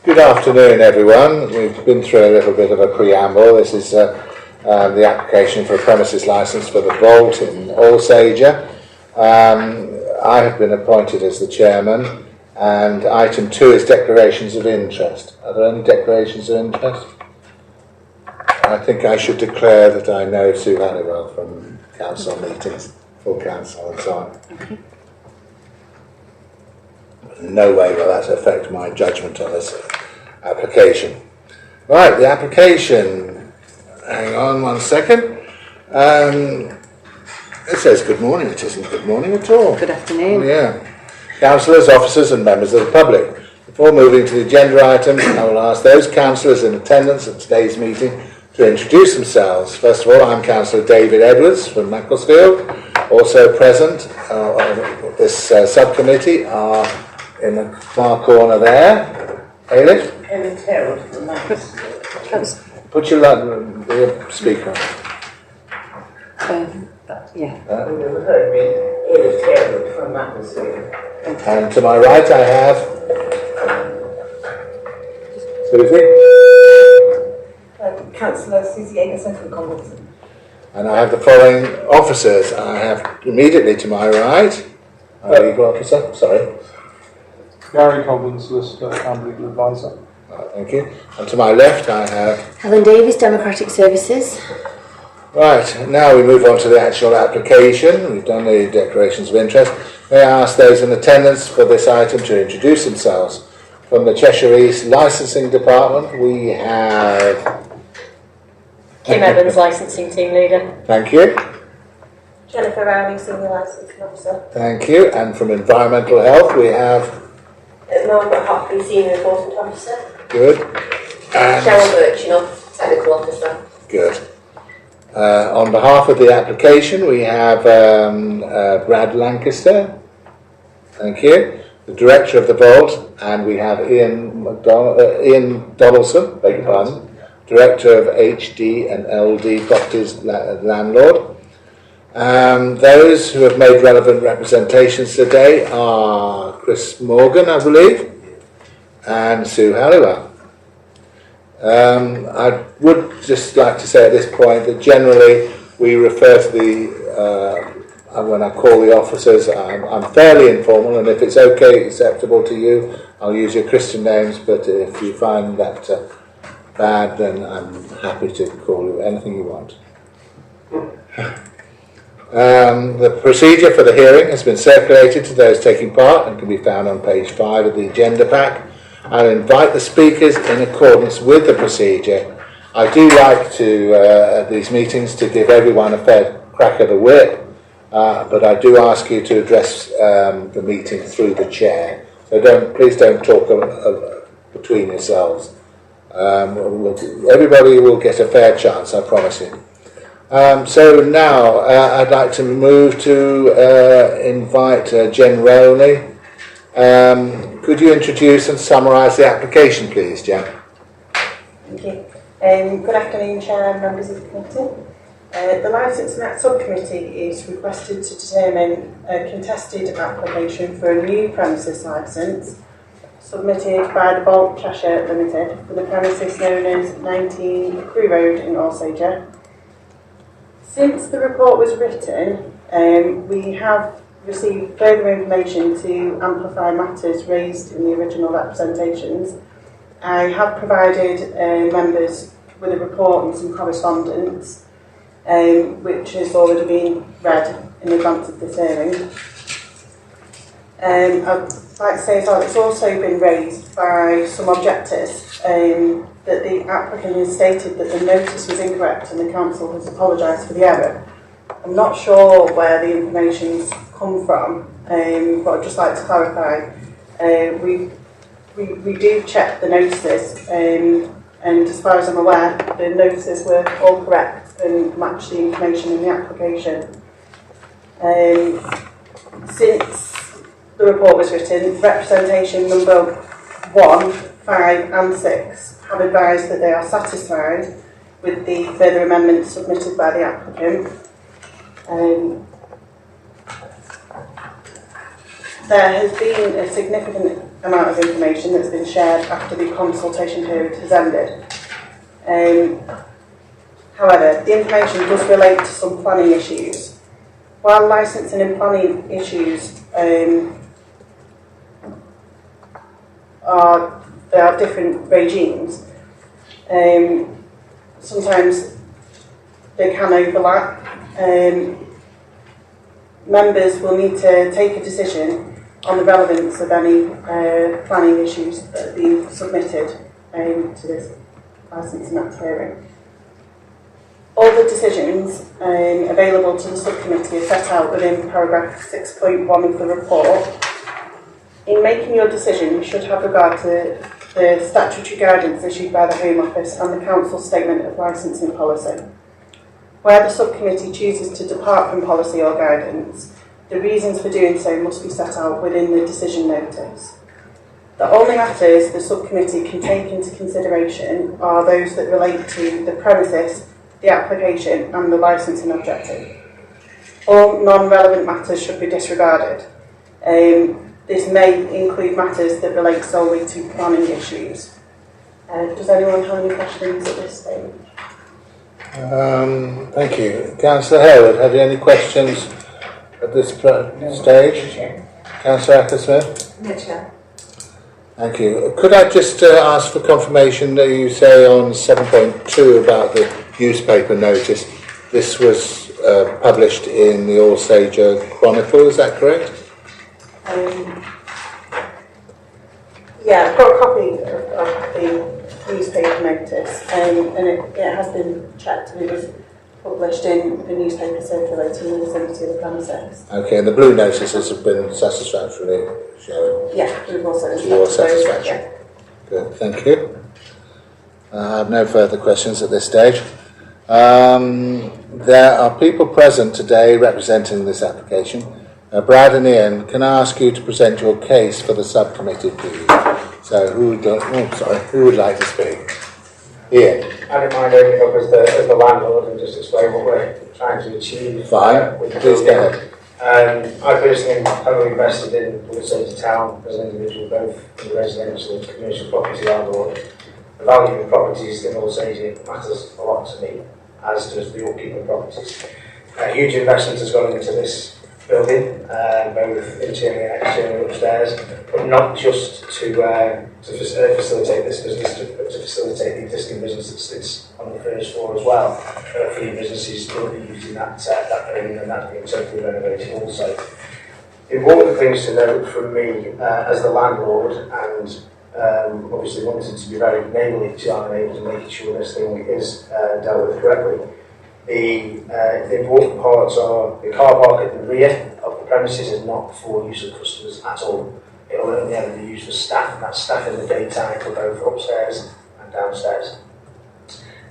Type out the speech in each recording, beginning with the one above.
Good afternoon, everyone. We've been through a little bit of a preamble. This is the application for a premises licence for the Vault in Alsager. I have been appointed as the chairman, and item 2 is declarations of interest. Are there any declarations of interest? I think I should declare that I know Sue Halliwell from council meetings, full council and so on. Okay. In no way will that affect my judgment on this application. Right, the application. Hang on 1 second. It says good morning. It isn't good morning at all. Good afternoon. Yeah. Councillors, officers and members of the public. Before moving to the agenda items, I will ask those councillors in attendance at today's meeting to introduce themselves. First of all, I'm Councillor David Edwards from Macclesfield. Also present on this subcommittee are in the far corner there. Ailith? Ailith Harold from Macclesfield. Put your speaker on. Yeah. You heard me. Ailith Harold from Macclesfield. And to my right I have Susie. Councillor Susie Agerson from Congleton. And I have the following officers. I have immediately to my right our legal officer, sorry. Gary Colvin, solicitor and legal advisor. Right, thank you. And to my left I have Helen Davies, Democratic Services. Right, now we move on to the actual application. We've done the declarations of interest. May I ask those in attendance for this item to introduce themselves. From the Cheshire East Licensing Department, we have Kim Evans, Licensing Team Leader. Thank you. Jennifer Rowley, Senior Licensing Officer. Thank you. And from Environmental Health, we have Margaret Hockley, Senior Enforcement Officer. good. And Cheryl Birchinall, Technical Officer. good. On behalf of the application, we have Brad Lancaster. Thank you. The Director of the Vault, and we have Ian Donaldson, beg your pardon, Director of HD and LD Properties Landlord. Those who have made relevant representations today are Chris Morgan, I believe, and Sue Halliwell. I would just like to say at this point that generally we refer to the, when I call the officers, I'm fairly informal, and if it's okay, acceptable to you, I'll use your Christian names, but if you find that bad, then I'm happy to call you anything you want. The procedure for the hearing has been circulated to those taking part and can be found on page 5 of the agenda pack. I'll invite the speakers in accordance with the procedure. I do like to, at these meetings, to give everyone a fair crack of the whip, but I do ask you to address the meeting through the chair. So please don't talk between yourselves. Everybody will get a fair chance, I promise you. So now I'd like to move to invite Jen Rowley. Could you introduce and summarise the application, please, Jen? Thank you. Good afternoon, Chair and members of the committee. The Licence and Act Subcommittee is requested to determine a contested application for a new premises licence submitted by the Vault Cheshire Limited for the premises known as 19 Crewe Road in Alsager. Since the report was written, we have received further information to amplify matters raised in the original representations. I have provided members with a report and some correspondence, which has already been read in advance of this hearing. I'd like to say as well, it's also been raised by some objectors that the applicant has stated that the notice was incorrect and the council has apologised for the error. I'm not sure where the information's come from, but I'd just like to clarify. We do check the notices, and as far as I'm aware, the notices were all correct and matched the information in the application. Since the report was written, representation number 1, 5 and 6 have advised that they are satisfied with the further amendments submitted by the applicant. There has been a significant amount of information that's been shared after the consultation period has ended. However, the information does relate to some planning issues. While licensing and planning issues there are different regimes, sometimes they can overlap. Members will need to take a decision on the relevance of any planning issues that are being submitted to this licensing act hearing. All the decisions available to the subcommittee are set out within paragraph 6.1 of the report. In making your decision, you should have regard to the statutory guidance issued by the Home Office and the Council's statement of licensing policy. Where the subcommittee chooses to depart from policy or guidance, the reasons for doing so must be set out within the decision notice. The only matters the subcommittee can take into consideration are those that relate to the premises, the application and the licensing objective. All non-relevant matters should be disregarded. This may include matters that relate solely to planning issues. Does anyone have any questions at this stage? Thank you. Councillor Harewood, have you any questions at this stage? Councillor Acker-Smith? No, Chair. Thank you. Could I just ask for confirmation that you say on 7.2 about the newspaper notice, this was published in the Alsager Chronicle, is that correct? Yeah, I've got a copy of the newspaper notice, and it has been checked and it was published in the newspaper circulating in the vicinity of the premises. Okay, and the blue notices have been satisfactorily shown? Yeah, we've also To your satisfaction? Yeah. Good, thank you. I have no further questions at this stage. There are people present today representing this application. Brad and Ian, can I ask you to present your case for the subcommittee, please? So, who would like to speak? Ian. I don't mind opening up as the landlord and just explain what we're trying to achieve. Fine, With the please go building. ahead. I personally am heavily invested in Alsager town as an individual, both in the residential and commercial property landlord. The value of properties in Alsager matters a lot to me, as does the upkeep of properties. A huge investment has gone into this building, both internally and externally upstairs, but not just to facilitate this business, but to facilitate the existing business that sits on the first floor as well. There are 3 businesses currently using that building, and that's being totally renovated also. The important things to note from me as the landlord, and obviously wanting to be very neighbourly to our neighbours and making sure this thing is dealt with correctly. The important parts are the car park at the rear of the premises is not for use of customers at all. It will only ever be used for staff, and that's staff in the daytime for both upstairs and downstairs.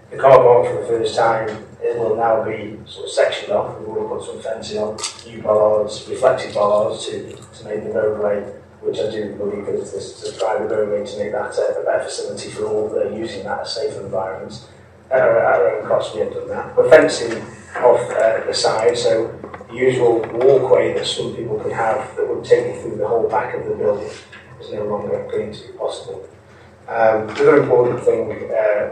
The car park for the first time, it will now be sort of sectioned off. We've already put some fencing on, new bollards, reflective bollards to make the roadway, which I do believe is to try the roadway to make that a better facility for all that are using that, a safer environment. At our own cost, we have done that. We're fencing off the side, so the usual walkway that some people could have that would take you through the whole back of the building is no longer going to be possible. The other important thing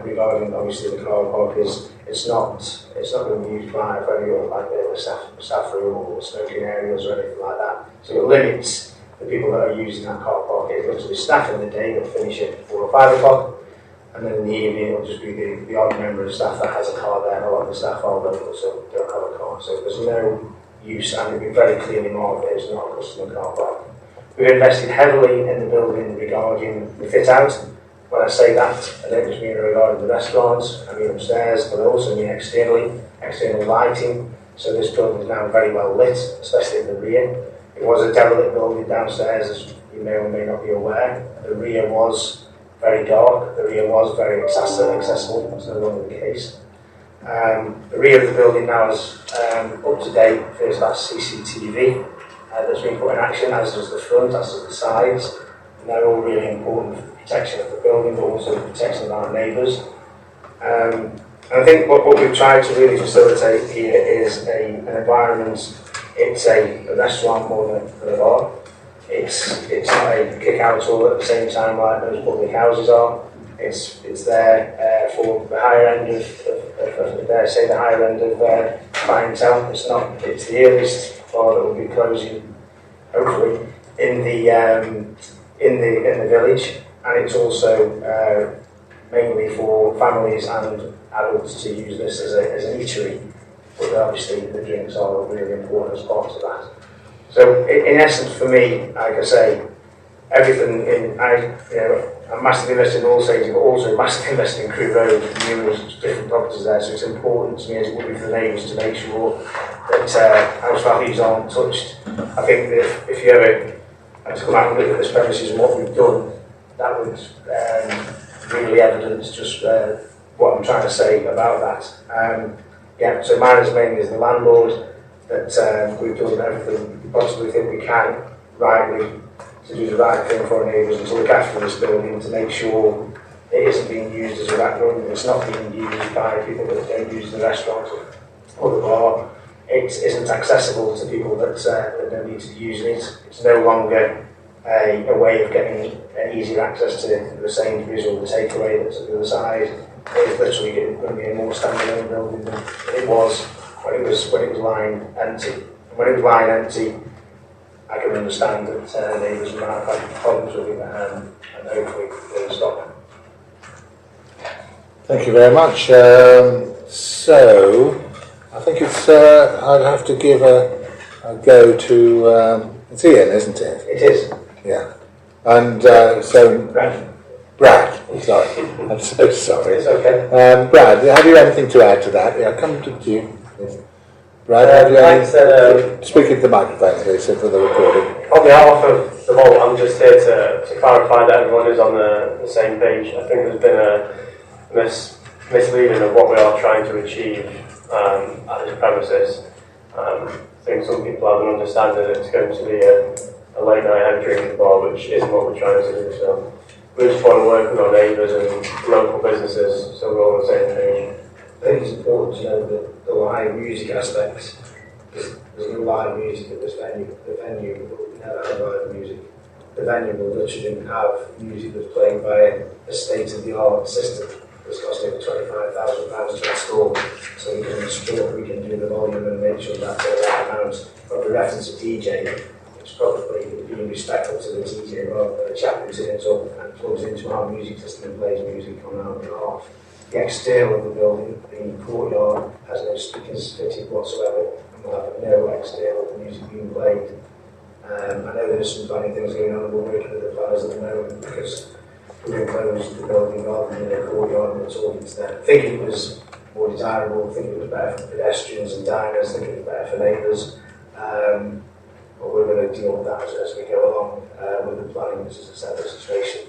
regarding obviously the car park is it's not going to be used by a staff room or smoking areas or anything like that. So it limits the people that are using that car park. It's literally staff in the day that finish at 4 or 5 o'clock. And then in the evening, it'll just be the odd member of staff that has a car there, and a lot of the staff are local, so they don't have a car. So there's no use, and it'll be very clearly marked that it's not a customer car park. We've invested heavily in the building regarding the fit out. When I say that, I don't just mean regarding the restaurants, I mean upstairs, but I also mean external lighting. So this building is now very well lit, especially in the rear. It was a derelict building downstairs, as you may or may not be aware. The rear was very dark, the rear was very accessible, that's no longer the case. The rear of the building now is up to date, first class CCTV that's been put in action, as does the front, as does the sides. And they're all really important for the protection of the building, but also the protection of our neighbours. And I think what we've tried to really facilitate here is an environment. It's a restaurant more than a bar. it's not a kick out all at the same time like most public houses are. It's there for the higher end of dare say the higher end of clientele. It's the earliest bar that will be closing hopefully in the village, and it's also mainly for families and adults to use this as an eatery. But obviously the drinks are really important as part of that. So in essence, for me, like I say, everything I'm massively invested in Alsager, but also massively invested in Crewe Road, numerous different properties there. So it's important to me as it would be for the neighbours to make sure that house values aren't touched. I think that if you ever had to come out and look at this premises and what we've done, that would really evidence just what I'm trying to say about that. So mine is mainly as the landlord that we've done everything we possibly think we can rightly to do the right thing for our neighbours and to look after this building to make sure it isn't being used as a rack room, it's not being used by people that don't use the restaurant or the bar. It isn't accessible to people that don't need to be using it. It's no longer a way of getting an easier access to the Sainsbury's or the takeaway that's at the other side. It is literally going to be a more standalone building than it was when it was lying empty. And when it was lying empty, I can understand that neighbours might have had problems with it, and hopefully it'll stop. Thank you very much. So, I think I'd have to give a go to, it's Ian, isn't it? It is. Yeah. And so, Brad, sorry. I'm so sorry. It's okay. Brad, have you anything to add to that? Yeah, come to you. Brad, have you anything? Speak into the microphone, please, for the recording. On behalf of the vault, I'm just here to clarify that everyone is on the same page. I think there's been a misleading of what we are trying to achieve at this premises. I think some people have an understanding that it's going to be a late night out drinking bar, which isn't what we're trying to do. So we just want to work with our neighbours and local businesses so we're all on the same page. I think it's important to know that the live music aspects, there's no live music at this venue. The venue will never have live music. The venue will literally have music that's played by a state-of-the-art system that's costing £25,000 to install, so we can ensure we can do the volume and make sure that's the right amount. But the reference to DJ, it's probably being respectful to the DJ rather than a chap who sits up and plugs into our music system and plays music on our behalf. The exterior of the building, the courtyard, has no speakers fitted whatsoever, and we'll have no exterior music being played. I know there's some funny things going on, and we're working with the planners at the moment because we're going to close the building rather than in a courtyard and it's all there. I think it was more desirable, I think it was better for pedestrians and diners, I think it was better for neighbours. But we're going to deal with that as we go along with the planning, which is a separate situation.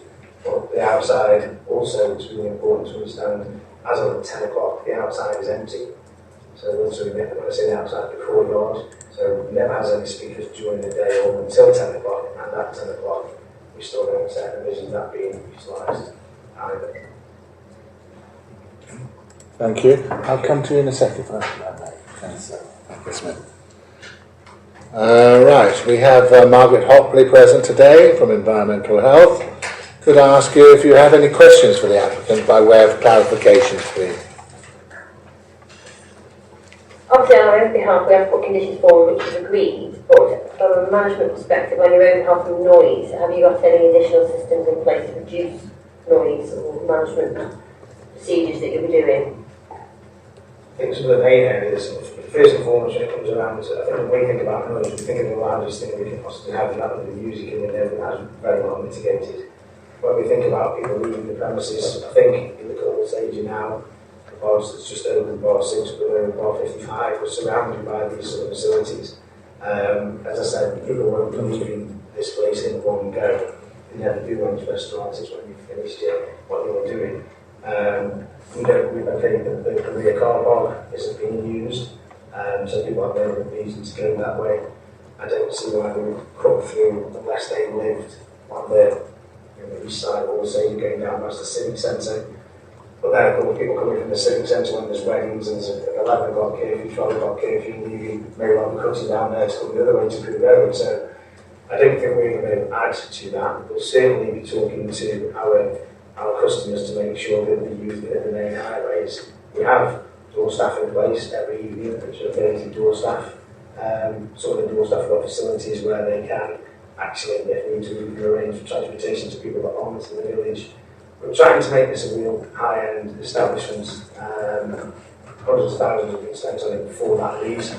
But the outside also is really important to understand. As of 10 o'clock, the outside is empty. So literally, when I say the outside, the courtyard, so it never has any speakers during the day or until 10 o'clock. And at 10 o'clock, we still don't envision that being utilised either. Thank you. I'll come to you in a second. Thank you, Smith. Right, we have Margaret Hopley present today from Environmental Health. Could I ask you if you have any questions for the applicant by way of clarification, please? Obviously, on our own behalf, we have put conditions forward which is agreed, but from a management perspective, on your own behalf of noise, have you got any additional systems in place to reduce noise or management procedures that you'll be doing? I think some of the main areas, first and foremost, when it comes around to, I think when we think about noise, we think of the loudest thing we can possibly have, and that would be music, and we know that's very well mitigated. When we think about people leaving the premises, I think in the current stage now, the bars that's just over bar 6, but over bar 55, we're surrounded by these sort of facilities. As I said, people won't be leaving this place in one go. They never do when it's restaurants, it's when you've finished what you're doing. I think that the rear car park isn't being used, so people have no reason to go that way. I don't see why they would come through unless they lived on the east side of Alsager going down past the civic centre. But then a couple of people coming from the civic centre when there's weddings and there's an 11 o'clock curfew, 12 o'clock curfew, and you may well be cutting down there to come the other way to Crewe Road. So I don't think we're going to add to that. We'll certainly be talking to our customers to make sure that they use it at the main highways. We have door staff in place every evening, which are ability door staff. Some of the door staff have got facilities where they can actually, if need to, we can arrange for transportation to people that aren't in the village. We're trying to make this a real high-end establishment. Hundreds of thousands have been spent on it before that reason,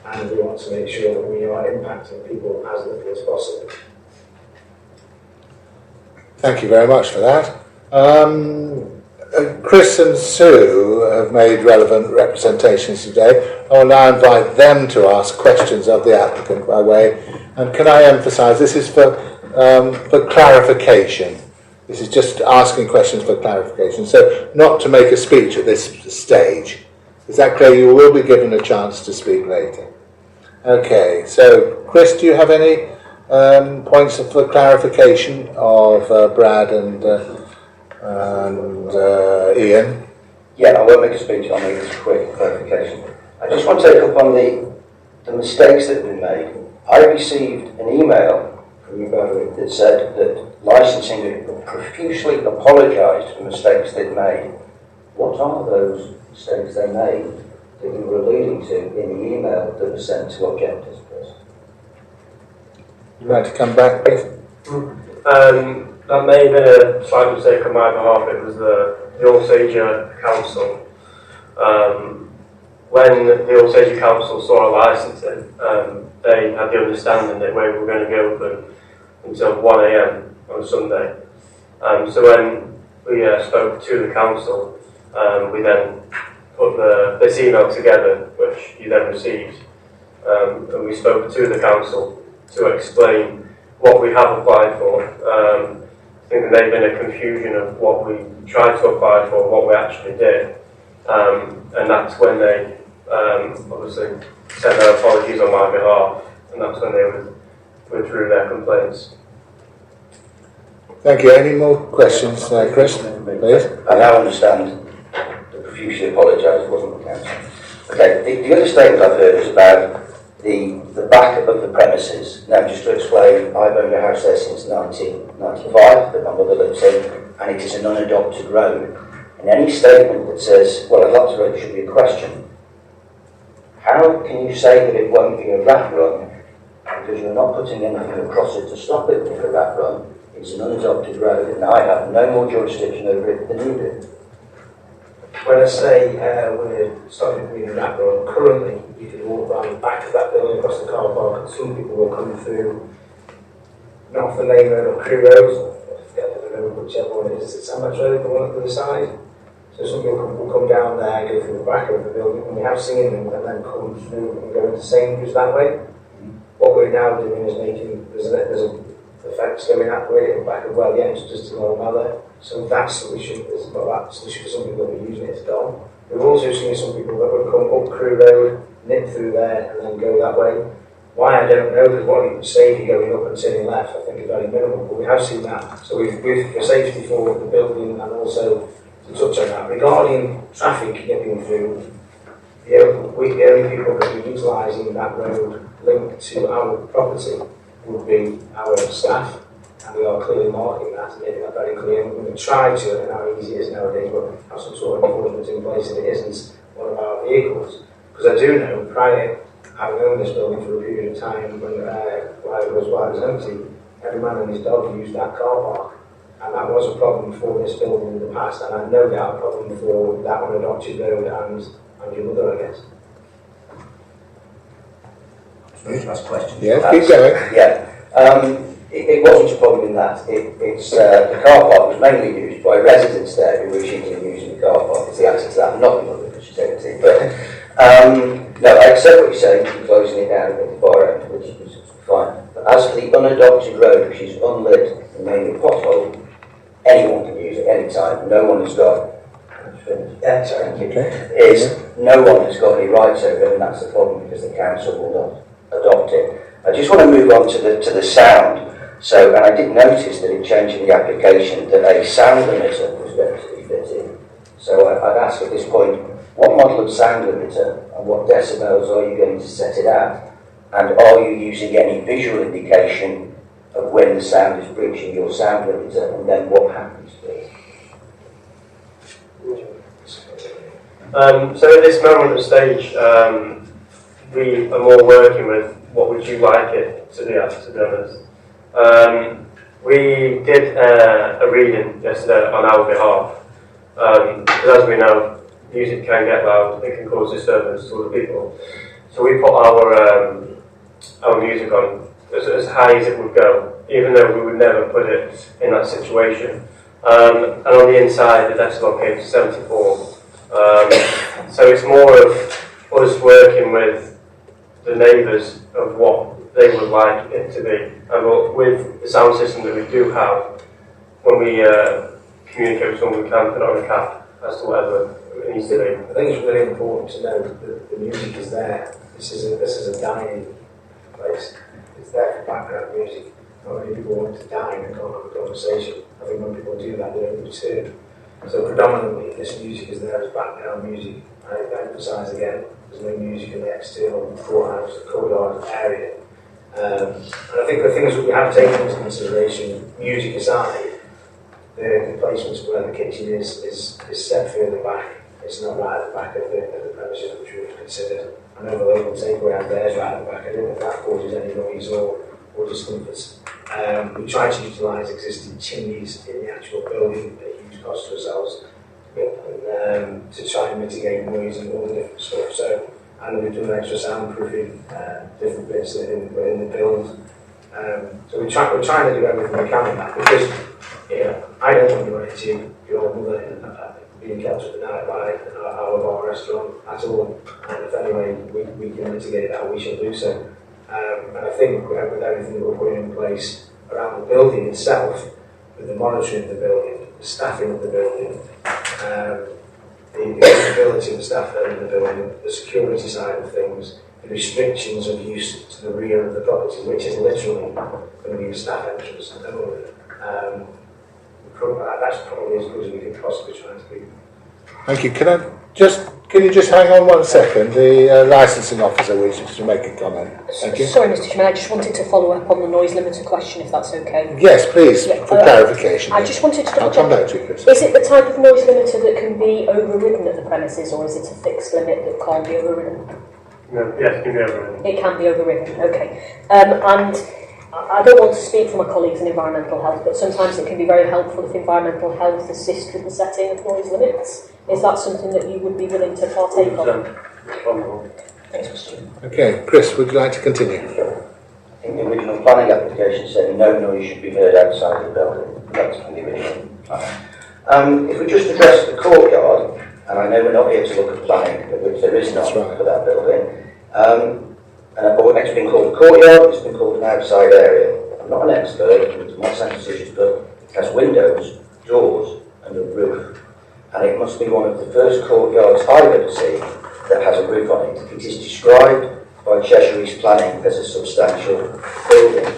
and we want to make sure that we are impacting people as little as possible. Thank you very much for that. Chris and Sue have made relevant representations today. I will now invite them to ask questions of the applicant by way, and can I emphasise this is for clarification. This is just asking questions for clarification, so not to make a speech at this stage. Is that clear? You will be given a chance to speak later. Okay, so Chris, do you have any points for clarification of Brad and Ian? Yeah, I won't make a speech, I'll make this quick clarification. I just want to take up on the mistakes that have been made. I received an email from you, Bradley, that said that licensing had profusely apologised for mistakes they'd made. What are those mistakes they made that you were alluding to in the email that was sent to objectors, please? You'd like to come back, please? That may have been a slight mistake on my behalf. It was the Alsager Council. When the Alsager Council saw our licensing, they had the understanding that we were going to go open until 1 AM on Sunday. So when we spoke to the council, we then put this email together, which you then received, and we spoke to the council to explain what we have applied for. I think there may have been a confusion of what we tried to apply for and what we actually did, and that's when they obviously sent their apologies on my behalf, and that's when they withdrew their complaints. Thank you. Any more questions, Chris? Please. I now understand the profusely apologise, it wasn't the council. Okay, the other statement I've heard is about the back of the premises. Now, just to explain, I've owned a house there since 1995 that my mother lives in, and it is an unadopted road. And any statement that says, well, I'd like to raise, should be a question. How can you say that it won't be a rat run because you're not putting anything across it to stop it being a rat run? It's an unadopted road, and I have no more jurisdiction over it than you do. When I say we're starting to be in that road, currently you can walk around the back of that building across the car park, and some people will come through, not off the main road or Crew Road, I forget the road, whichever one it is, it's Sandwich Road, the one on the other side. So some people will come down there, go through the back of the building, and we have seen them and then come through and go into Sainsbury's that way. What we're now doing is making, there's a fence going that way at the back of where the entrance to Normal. So that solution is, well, that solution for some people that were using it is gone. We've also seen some people that would come up Crew Road, nip through there, and then go that way. Why, I don't know, because what you would say if you're going up and turning left, I think is very minimal, but we have seen that. So we've for safety for the building, and also to touch on that. Regarding traffic nipping through, the only people that are utilising that road linked to our property would be our staff, and we are clearly marking that and making that very clear. And we're going to try to, and how easy it is nowadays, but have some sort of enforcement in place that it isn't one of our vehicles. Because I do know, prior, having owned this building for a period of time, while it was empty, every man and his dog used that car park. And that was a problem for this building in the past, and I know that a problem for that one adopted road and your mother, I guess. Last question. Yeah, keep going. Yeah. It wasn't a problem in that. The car park was mainly used by residents there who were cheating using the car park. It's the answer to that. Not the because she's empty. But no, I accept what you're saying, you're closing it down at the far end, which is fine. But as for the unadopted road, which is unlit and mainly a pothole, anyone can use it any time. No one has got. Thank you. Okay. No one has got any rights over it, and that's the problem because the council will not adopt it. I just want to move on to the sound. So, and I did notice that it changed in the application that a sound limiter was going to be fitted. So I'd ask at this point, what model of sound limiter and what decibels are you going to set it at? And are you using any visual indication of when the sound is breaching your sound limiter, and then what happens, please? So at this moment of stage, we are more working with what would you like it to be, to be honest. We did a reading yesterday on our behalf, because as we know, music can get loud, it can cause disturbance to other people. So we put our music on as high as it would go, even though we would never put it in that situation. And on the inside, the decibel came to 74. So it's more of us working with the neighbours of what they would like it to be. And with the sound system that we do have, when we communicate with someone, we can put on a cap as to whatever it needs to be. I think it's really important to know that the music is there. This is a dining place. It's there for background music. Not many people want to dine and can't have a conversation. I think when people do that, they don't disturb. So predominantly, this music is there as background music. I emphasise again, there's no music in the external courthouse, the courtyard area. And I think the things that we have taken into consideration, music aside, the placements where the kitchen is set further back. It's not right at the back of the premises, which we've considered. I know the local takeaway out there is right at the back. I don't know if that causes any noise or discomforts. We try to utilise existing chimneys in the actual building at huge cost to ourselves, to try and mitigate noise and all the different stuff. So, and we've done extra soundproofing, different bits in the build. So we're trying to do everything we can on that, because I don't want you running to your mother being kept up at night by our bar restaurant at all. And if anyway we can mitigate that, we shall do so. And I think with everything that we're putting in place around the building itself, with the monitoring of the building, the staffing of the building, the accessibility of the staff that are in the building, the security side of things, the restrictions of use to the rear of the property, which is literally going to be a staff entrance at the moment. That's probably as good as we could possibly try to do. Thank you. Can you just hang on 1 second? The licensing officer wishes to make a comment. Thank you. Sorry, Mr. Chairman, I just wanted to follow up on the noise limiter question, if that's okay. Yes, please, Yeah, for clarification. I just wanted to I'll come back to you, Chris. Is it the type of noise limiter that can be overridden at the premises, or is it a fixed limit that can't be overridden? No, yes, it can be overridden. It can be overridden, okay. And I don't want to speak for my colleagues in environmental health, but sometimes it can be very helpful if environmental health assist with the setting of noise limits. Is that something that you would be willing to partake of? Thanks, Mr. Chairman. Okay, Chris, would you like to continue? I think the original planning application said no noise should be heard outside the building. That's from the original plan. If we just address the courtyard, and I know we're not here to look at planning, which there is none for that building. It's been called a courtyard, it's been called an outside area. I'm not an expert, it's my sense decisions, but it has windows, doors, and a roof. And it must be one of the first courtyards I've ever seen that has a roof on it. It is described by Cheshire East Planning as a substantial building.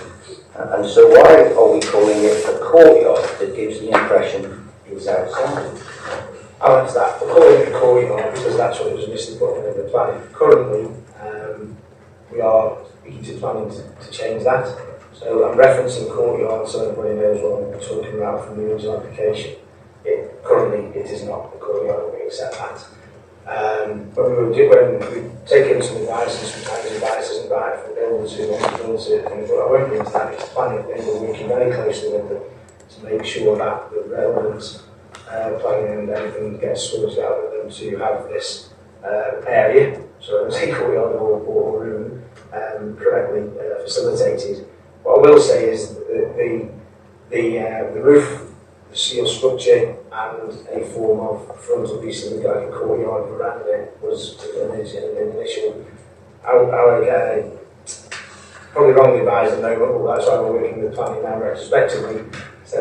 And so why are we calling it a courtyard that gives the impression it's outside? I'll answer that. We're calling it a courtyard because that's what it was initially put in the planning. Currently, we are speaking to planning to change that. So I'm referencing courtyard so everybody knows what I'm talking about from the original application. Currently, it is not a courtyard, we accept that. When we've taken some advice and sometimes advice isn't right from builders who want to build certain things, but I won't go into that. It's planning thing. We're working very closely with them to make sure that the relevant planning and everything gets sorted out with them to have this area, so I say courtyard or room, correctly facilitated. What I will say is that the roof, the steel structure, and a form of frontal piece of the like a courtyard veranda was an initial. Probably wrongly advised at the moment, but that's why we're working with planning now retrospectively. So,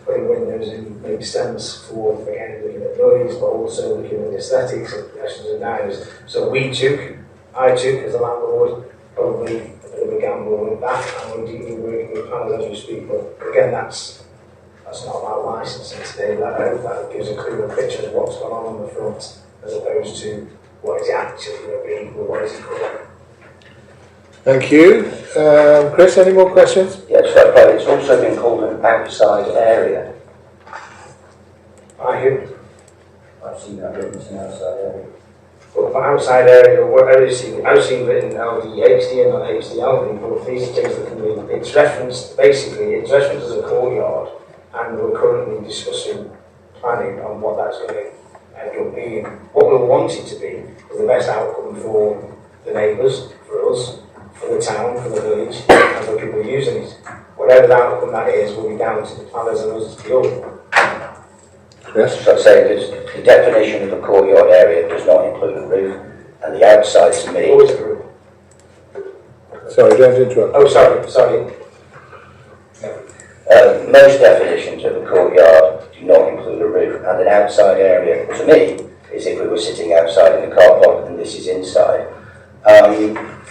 putting windows in makes sense for, again, looking at noise, but also looking at aesthetics and pedestrians and diners. So I took as a landlord, probably a bit of a gamble with that, and we're deeply working with planners as we speak. But again, that's not about licensing today. That gives a clearer picture of what's going on the front, as opposed to what is it actually going to be, or what is it called. Thank you. Chris, any more questions? Yeah, just like it's also been called an outside area. I've seen that written as an outside area. But for outside area, whatever you see, I've seen written LDHD and not HDL, but these are things that can be, it's referenced, basically, it's referenced as a courtyard, and we're currently discussing planning on what that's going to end up being. What we want it to be is the best outcome for the neighbours, for us, for the town, for the village, and for people using it. Whatever the outcome that is will be down to the planners and us to deal with. Yes. So I'd say that the definition of a courtyard area does not include a roof, and the outside to me. Always a roof. Sorry, don't interrupt. Oh, sorry. Most definitions of a courtyard do not include a roof, and an outside area, to me, is if we were sitting outside in the car park and this is inside.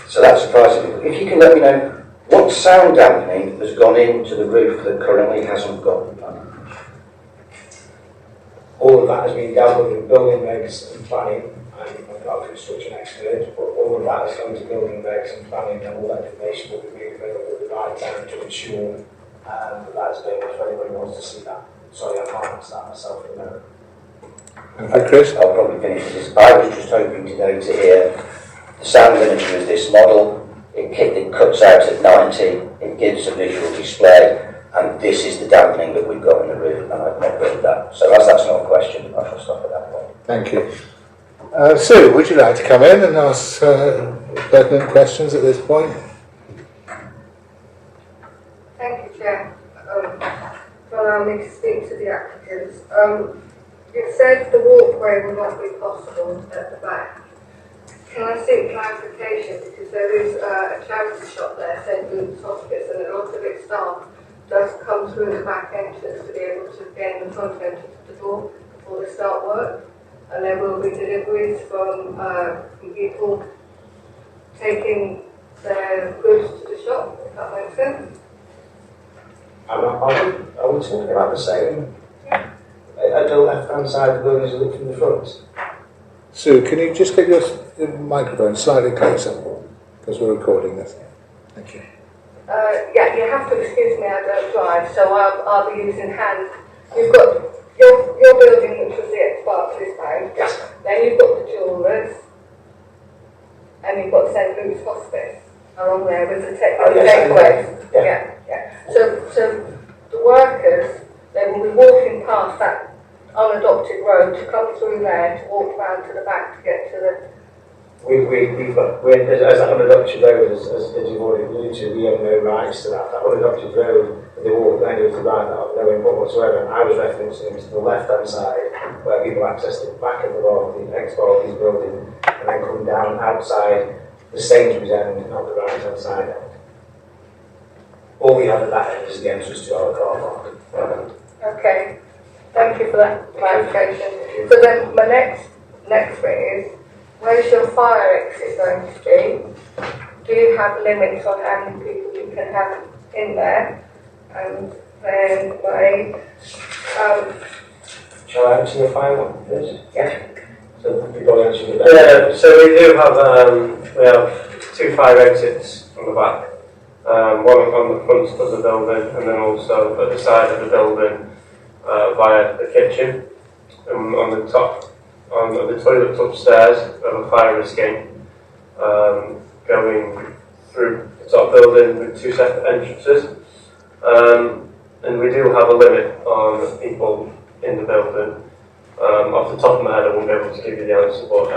So that surprises me. If you can let me know what sound dampening has gone into the roof that currently hasn't got. All of that has been dealt with in building regs and planning. I'm not a construction expert, but all of that has gone to building regs and planning, and all that information will be made available at the right time to ensure that that's available if anybody wants to see that. Sorry, I can't answer that myself at the moment. Okay, Chris? I'll probably finish with this. I was just hoping today to hear the sound limiter of this model. It cuts out at 90, it gives a visual display, and this is the dampening that we've got in the roof, and I've not heard that. So as that's not a question, I shall stop at that point. Thank you. Sue, would you like to come in and ask pertinent questions at this point? Thank you, Chair, for allowing me to speak to the applicants. You said the walkway will not be possible at the back. Can I seek clarification, because there is a charity shop there, St Luke's Hospice, and a lot of its staff does come through the back entrance to be able to gain the front entrance of the door before they start work. And there will be deliveries from people taking their goods to the shop, if that makes sense. Are we talking about the same? At the left-hand side of the building as you look from the front? Sue, can you just get your microphone slightly closer? Because we're recording this. Thank you. Yeah, you have to excuse me, I don't drive, so I'll be using hand. You've got your building, which was the ex-Barclays Bank. Yes. Then you've got the jewellers, and you've got St Luke's Hospice along there with the takeaways. Yeah. So the workers, they will be walking past that unadopted road to come through there to walk round to the back to get to the. We've got, as that unadopted road, as you've already alluded to, we have no rights to that. That unadopted road, they walk down to the right, that have no input whatsoever. And I was referencing to the left-hand side, where people access the back of the ex-Barclays building, and then come down outside the Sainsbury's end, not the right-hand side end. All we have at that end is the entrance to our car park. Okay, thank you for that clarification. So then my next thing is, where's your fire exit going to be? Do you have limits on how many people you can have in there? And then Shall I answer the fire one first? yeah. So people answer the So we do have we have two fire exits from the back. One on the front of the building, and then also at the side of the building via the kitchen. On the top, on the toilets upstairs, we have a fire escape going through the top building with two separate entrances. And we do have a limit on people in the building. Off the top of my head, I won't be able to give you the answer, but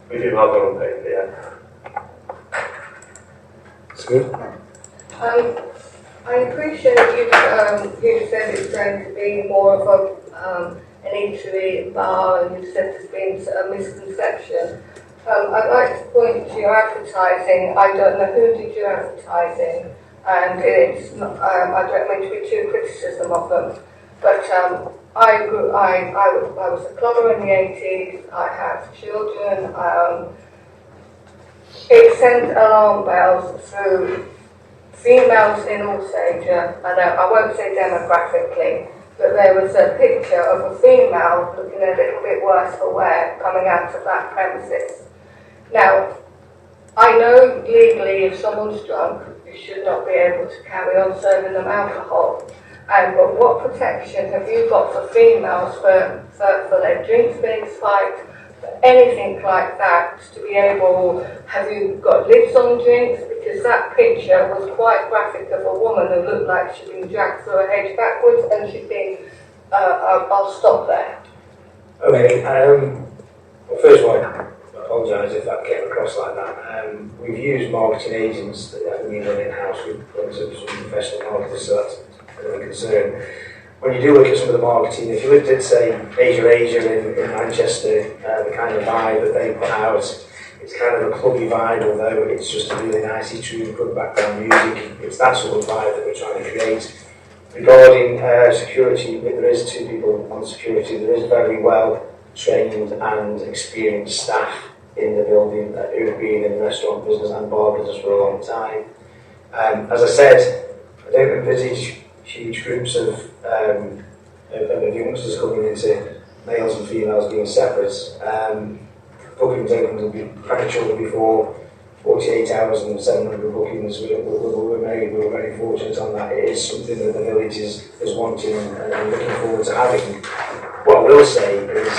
we do have one on paper, yeah. Sue? I appreciate you said it's going to be more of an eatery bar, and you said there's been a misconception. I'd like to point to your advertising. I don't know who did your advertising, and it's not, I don't mean to be too criticism of them, but I was a plumber in the 80s. I have children. It sent alarm bells through females in Alsager, and I won't say demographically, but there was a picture of a female looking a little bit worse for wear coming out of that premises. Now, I know legally if someone's drunk, you should not be able to carry on serving them alcohol. But what protection have you got for females for their drinks being spiked, for anything like that, to be able, have you got lids on drinks? Because that picture was quite graphic of a woman who looked like she'd been dragged through a hedge backwards and she'd been, I'll stop there. Okay, well, first of all, I apologise if that came across like that. We've used marketing agents that haven't been done in-house. We've got some professional marketers, so that's a concern. When you do look at some of the marketing, if you looked at, say, Asia in Manchester, the kind of vibe that they put out, it's kind of a clubby vibe, although it's just a really nicely tuned, good background music. It's that sort of vibe that we're trying to create. Regarding security, there is 2 people on security. There is very well trained and experienced staff in the building who have been in the restaurant business and bar business for a long time. As I said, I don't envisage huge groups of youngsters coming into males and females being separate. Bookings opened will be premature before 48 hours and 700 bookings were made. We were very fortunate on that. It is something that the village is wanting and looking forward to having. What I will say is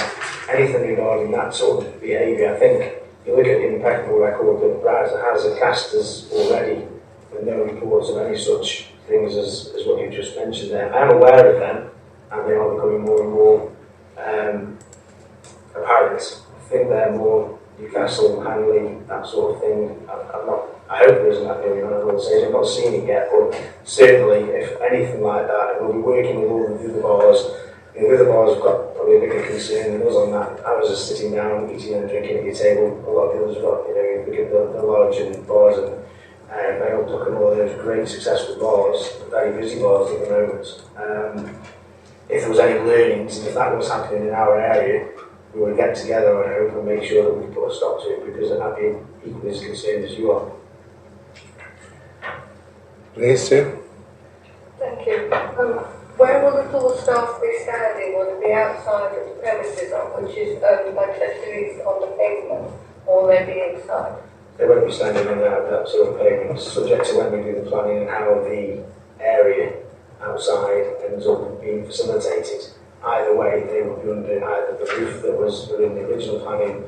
anything regarding that sort of behaviour, I think if you look at the impeccable record that Brad has a casters already with no reports of any such things as what you just mentioned there. I am aware of them and they are becoming more and more apparent. I think they're more Newcastle, Hanley, that sort of thing. I hope there isn't that going on at Alsager. I've not seen it yet, but certainly if anything like that, we'll be working with all the other bars. The other bars have got probably a bigger concern than us on that. I was just sitting down, eating and drinking at your table. A lot of the others have got, you look at the large bars and Vale Duck and all those great successful bars, very busy bars at the moment. If there was any learnings, and if that was happening in our area, we would get together and hope and make sure that we put a stop to it, because I'd be equally as concerned as you are. Please, Sue. Thank you. Where will the full staff be standing? Will it be outside of the premises on which is Manchester East on the pavement, or will they be inside? They won't be standing on that sort of pavement, subject to when we do the planning and how the area outside ends up being facilitated. Either way, they will be under either the roof that was within the original planning,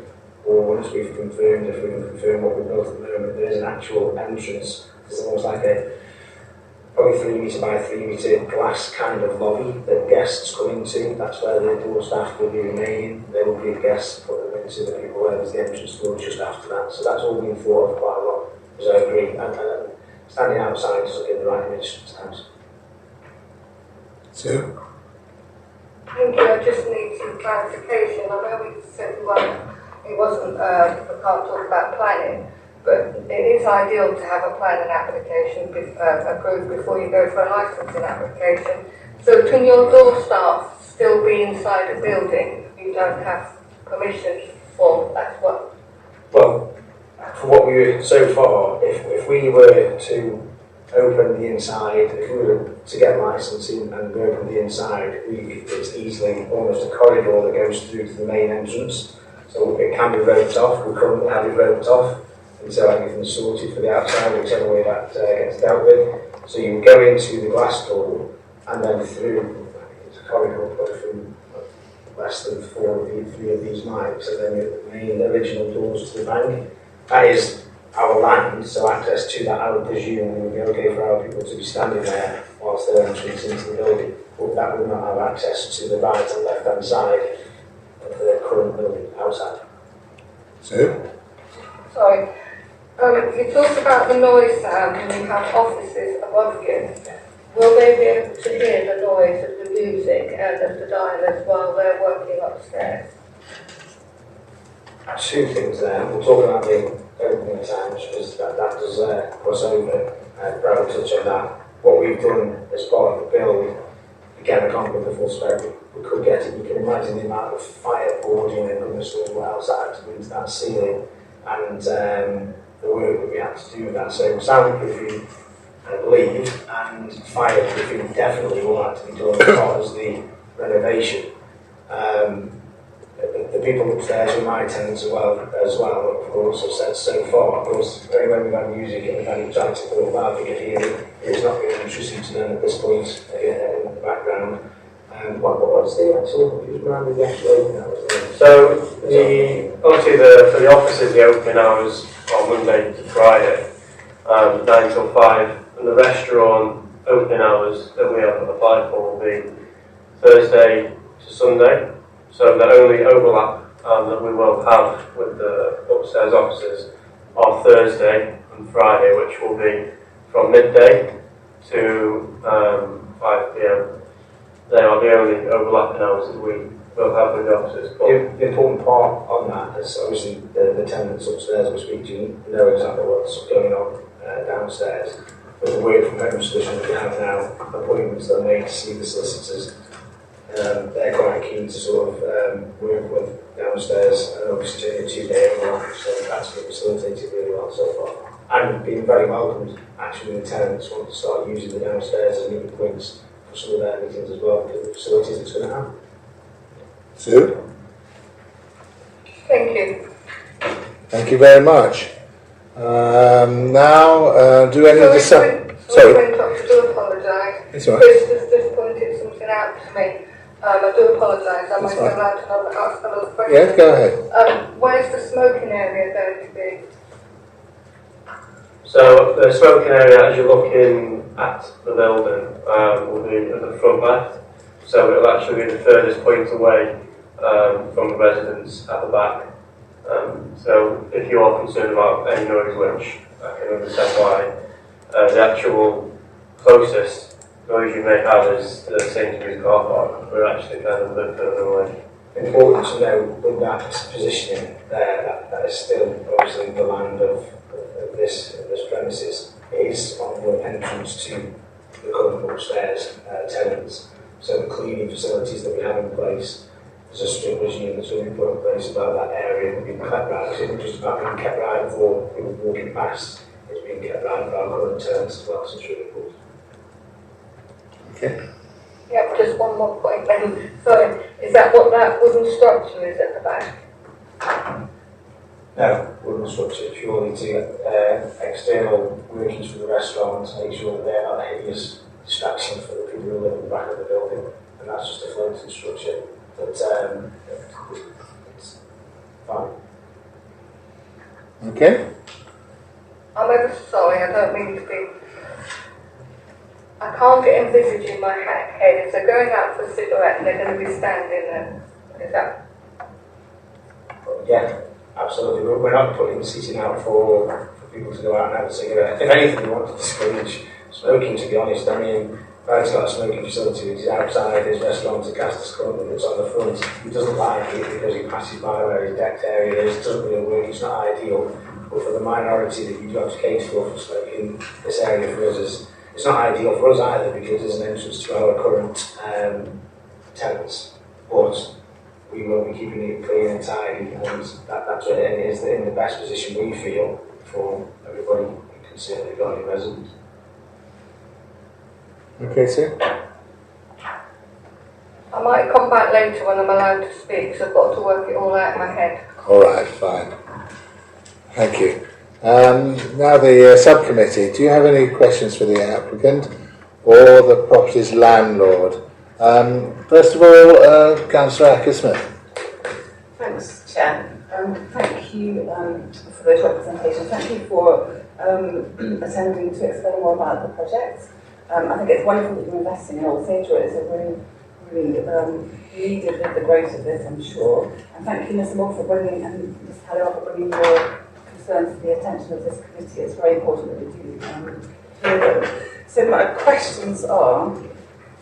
or once we've confirmed, if we can confirm what we've built at the moment, there is an actual entrance. It's almost like a probably 3 metre by 3 metre glass kind of lobby that guests come into. That's where the door staff will be remaining. They will give guests, put them into the people where there's the entrance door just after that. So that's all been thought of quite a lot, as I agree. And standing outside doesn't give the right image sometimes. Sue? Thank you. I just need some clarification. I know we said it wasn't, we can't talk about planning, but it is ideal to have a planning application approved before you go for a licensing application. So can your door staff still be inside a building you don't have permission for? That's what. Well, for what we so far, if we were to open the inside, if we were to get licensing and open the inside, it's easily almost a corridor that goes through to the main entrance. So it can be roped off. We currently have it roped off until everything's sorted for the outside, whichever way that gets dealt with. So you go into the glass door and then through, it's a corridor probably from less than 3 of these miles, and then the main original doors to the bank. That is our land, so access to that I would presume would be okay for our people to be standing there whilst they're entering into the building, but that would not have access to the right and left hand side of the current building outside. Sue? Sorry. You talked about the noise sound when you have offices above you. Will they be able to hear the noise of the music and of the diners while they're working upstairs? 2 things there. We're talking about the opening times, because that does cross over. Brad will touch on that. What we've done as part of the build, again, I can't give the full spectrum. We could get it. You can imagine the amount of fireboarding and goodness knows what else that had to do into that ceiling, and the work that we had to do with that. So soundproofing, I believe, and fireproofing definitely will have to be done as part of the renovation. The people upstairs who are my tenants as well, of course, have said so far. Of course, when we've had music and we've had it trying to feel bad, we can hear it. It's not really intrusive to them at this point in the background. What's the actual, around the actual opening hours? So, obviously for the offices, the opening hours are Monday to Friday, 9 till 5, and the restaurant opening hours that we have applied for will be Thursday to Sunday. So the only overlap that we will have with the upstairs offices are Thursday and Friday, which will be from midday to 5 p.m. They are the only overlapping hours that we will have with the offices. The important part on that is obviously the tenants upstairs we speak to know exactly what's going on downstairs. But the work from home solution that we have now, appointments that are made to see the solicitors, they're quite keen to sort of work with downstairs and obviously doing a 2-day overlap, so that's been facilitated really well so far. And being very welcomed, actually, the tenants want to start using the downstairs as meeting points for some of their meetings as well, because of the facilities it's going to have. Sue? Thank you. Thank you very much. Now, do any of the... Sorry. I do apologise. It's all right. Chris just pointed something out to me. I do apologise. Am I still allowed to ask another question? Yes, go ahead. Where's the smoking area going to be? So the smoking area, as you're looking at the building, will be at the front left. So it'll actually be the furthest point away from the residents at the back. So if you are concerned about any noise, which I can understand why, the actual closest noise you may have is the Sainsbury's car park. We're actually kind of a bit further away. Important to know with that positioning there, that is still obviously the land of this premises. It is on the entrance to the current upstairs tenants. So the cleaning facilities that we have in place, there's a strict regime that's really put in place about that area being kept right. It's not just about being kept right for people walking past, it's being kept right for our current tenants as well, so it's really important. Okay. Yeah, just one more point then. Sorry, is that what that wooden structure is at the back? No, wooden structure purely to get external workings for the restaurant to make sure that they're not a hideous distraction for the people who live in the back of the building. And that's just a floating structure. But it's fine. Okay. I'm ever so sorry, I don't mean to be. I can't envisage in my head if they're going out for a cigarette and they're going to be standing there. Is that? Yeah, absolutely. We're not putting seating out for people to go out and have a cigarette. If anything, we want to discourage smoking, to be honest. I mean, Greg's got a smoking facility which is outside his restaurant at Castor's Corner, it's on the front. He doesn't like it because he passes by where his decked area is. It doesn't really work, it's not ideal. But for the minority that you do have to cater for smoking, this area for us is. It's not ideal for us either because there's an entrance to our current tenants, but we will be keeping it clean and tidy, and that's what it is in the best position we feel for everybody who concerned regarding residents. Okay, Sue? I might come back later when I'm allowed to speak, so I've got to work it all out in my head. All right, fine. Thank you. Now the subcommittee, do you have any questions for the applicant or the property's landlord? First of all, Councillor Acker-Smith. Thanks, Chair. Thank you for those representations. Thank you for attending to explain more about the project. I think it's wonderful that you're investing in Alsager. It's a really needed with the growth of this, I'm sure. And thank you, Ms. Moore, for bringing, and Ms. Taylor, for bringing your concerns to the attention of this committee. It's very important that we do hear them. So my questions are,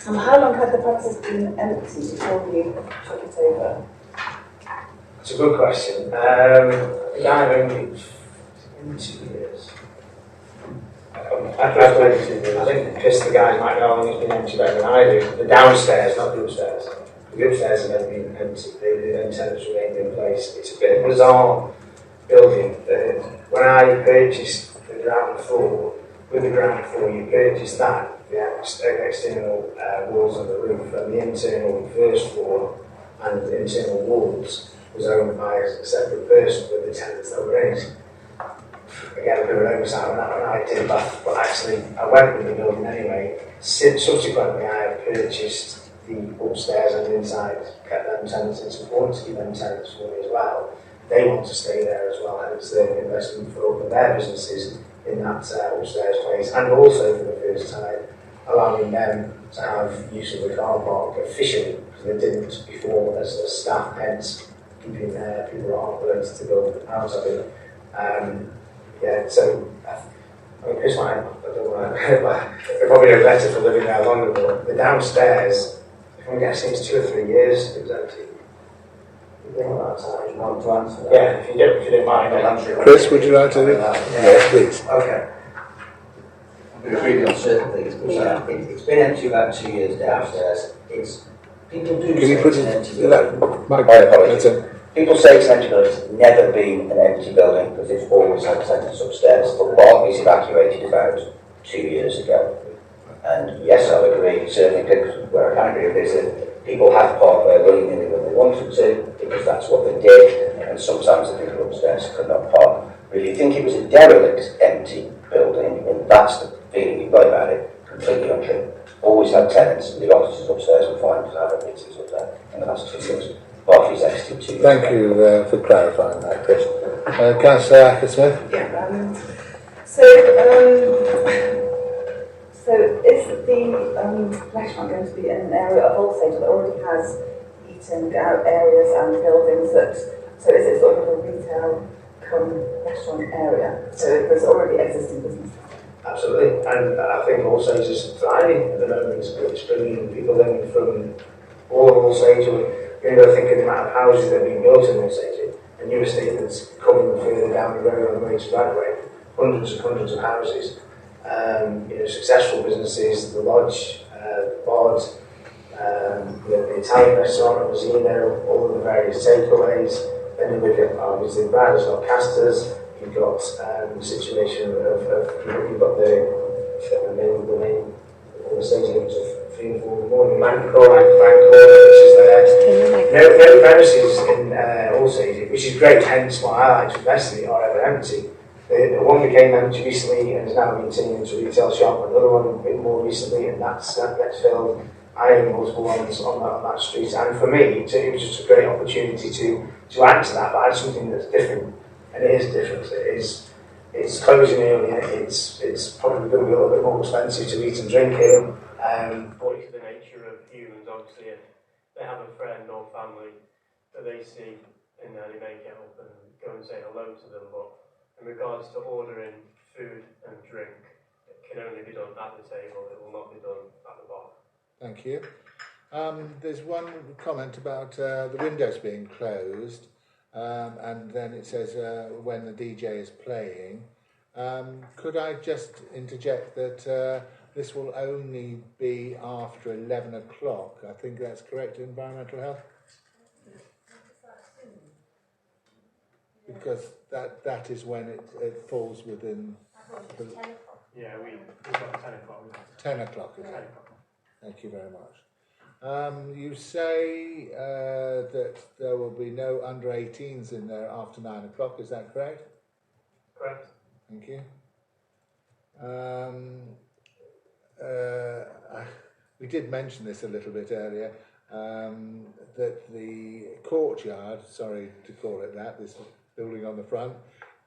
how long had the premises been empty before you took it over? It's a good question. The guy owned it in 2 years. I think Chris, the guy, might know how long it's been empty better than I do. The downstairs, not the upstairs. The upstairs have never been empty. The tenants remained in place. It's a bit of a bizarre building. When I purchased the ground floor, with the ground floor, you purchase that, the external walls on the roof, and the internal first floor and the internal walls was owned by a separate person with the tenants that were in it. Again, a bit of an oversight on that, and I did, but actually I went with the building anyway. Subsequently, I have purchased the upstairs and inside, kept them tenants in support to keep them tenants for me as well. They want to stay there as well, hence the investment for their businesses in that upstairs place, and also for the first time allowing them to have use of the car park officially, because they didn't before as a staff, hence keeping people that aren't related to build out of it. Yeah, so I mean, Chris might, I don't want to, they probably know better for living there longer, but the downstairs, if I'm guessing it's 2 or 3 years, it was empty. Want to answer that? Yeah, if you don't mind. Chris, would you like to? Yes, please. Okay. I'm going to really on certain things, but it's been empty about 2 years downstairs. People do Can say you put it's an it empty to building. that mic? My apologies. That's it. People say it's an empty building. It's never been an empty building because it's always had tenants upstairs. The park is evacuated about 2 years ago. And yes, I agree, certainly where I can agree with this, that people have parked there willy-nilly when they wanted to, because that's what they did, and sometimes the people upstairs could not park. But if you think it was a derelict, empty building, and that's the feeling you've got about it, completely untrue. Always had tenants, the offices upstairs were fine to have meetings up there in the last 2 years. Barclays exited 2 years Thank ago. you for clarifying that, Chris. Councillor Ackersmith? Yeah, so is the restaurant going to be in an area of Alsager that already has eating out areas and buildings so is it sort of a retail come restaurant area? So there's already existing business. Absolutely, and I think Alsager is thriving at the moment. It's bringing people in from all of Alsager. You know, think of the amount of houses that are being built in Alsager, a new estate that's coming further down the road on the way to Bradway, hundreds and hundreds of houses. You know, successful businesses, the Lodge, the Bod, the Italian restaurant, Rosino, all of the various takeaways. Then you look at, obviously, Brad has got Casters, you've got the situation of you've got the main stadiums of 3 and 4 in the morning, Bangor, which is there. No premises in Alsager, which is great, hence why I like to invest in it, are ever empty. The one became empty recently and is now being turned into a retail shop, another one a bit more recently, and that gets filled. I own multiple ones on that street, and for me, it was just a great opportunity to add to that, but add something that's different. And it is different. It's closing early, it's probably going to be a little bit more expensive to eat and drink in. But it's the nature of humans, obviously, if they have a friend or family that they see in there, they may get up and go and say hello to them, but in regards to ordering food and drink, it can only be done at the table, it will not be done at the bar. Thank you. There's one comment about the windows being closed, and then it says when the DJ is playing. Could I just interject that this will only be after 11 o'clock? I think that's correct, Environmental Health? Because that is when it falls within... Yeah, we've got 10 o'clock. 10 o'clock, is it? 10 o'clock. Thank you very much. You say that there will be no under 18s in there after 9 o'clock, is that correct? Correct. Thank you. We did mention this a little bit earlier, that the courtyard, sorry to call it that, this building on the front,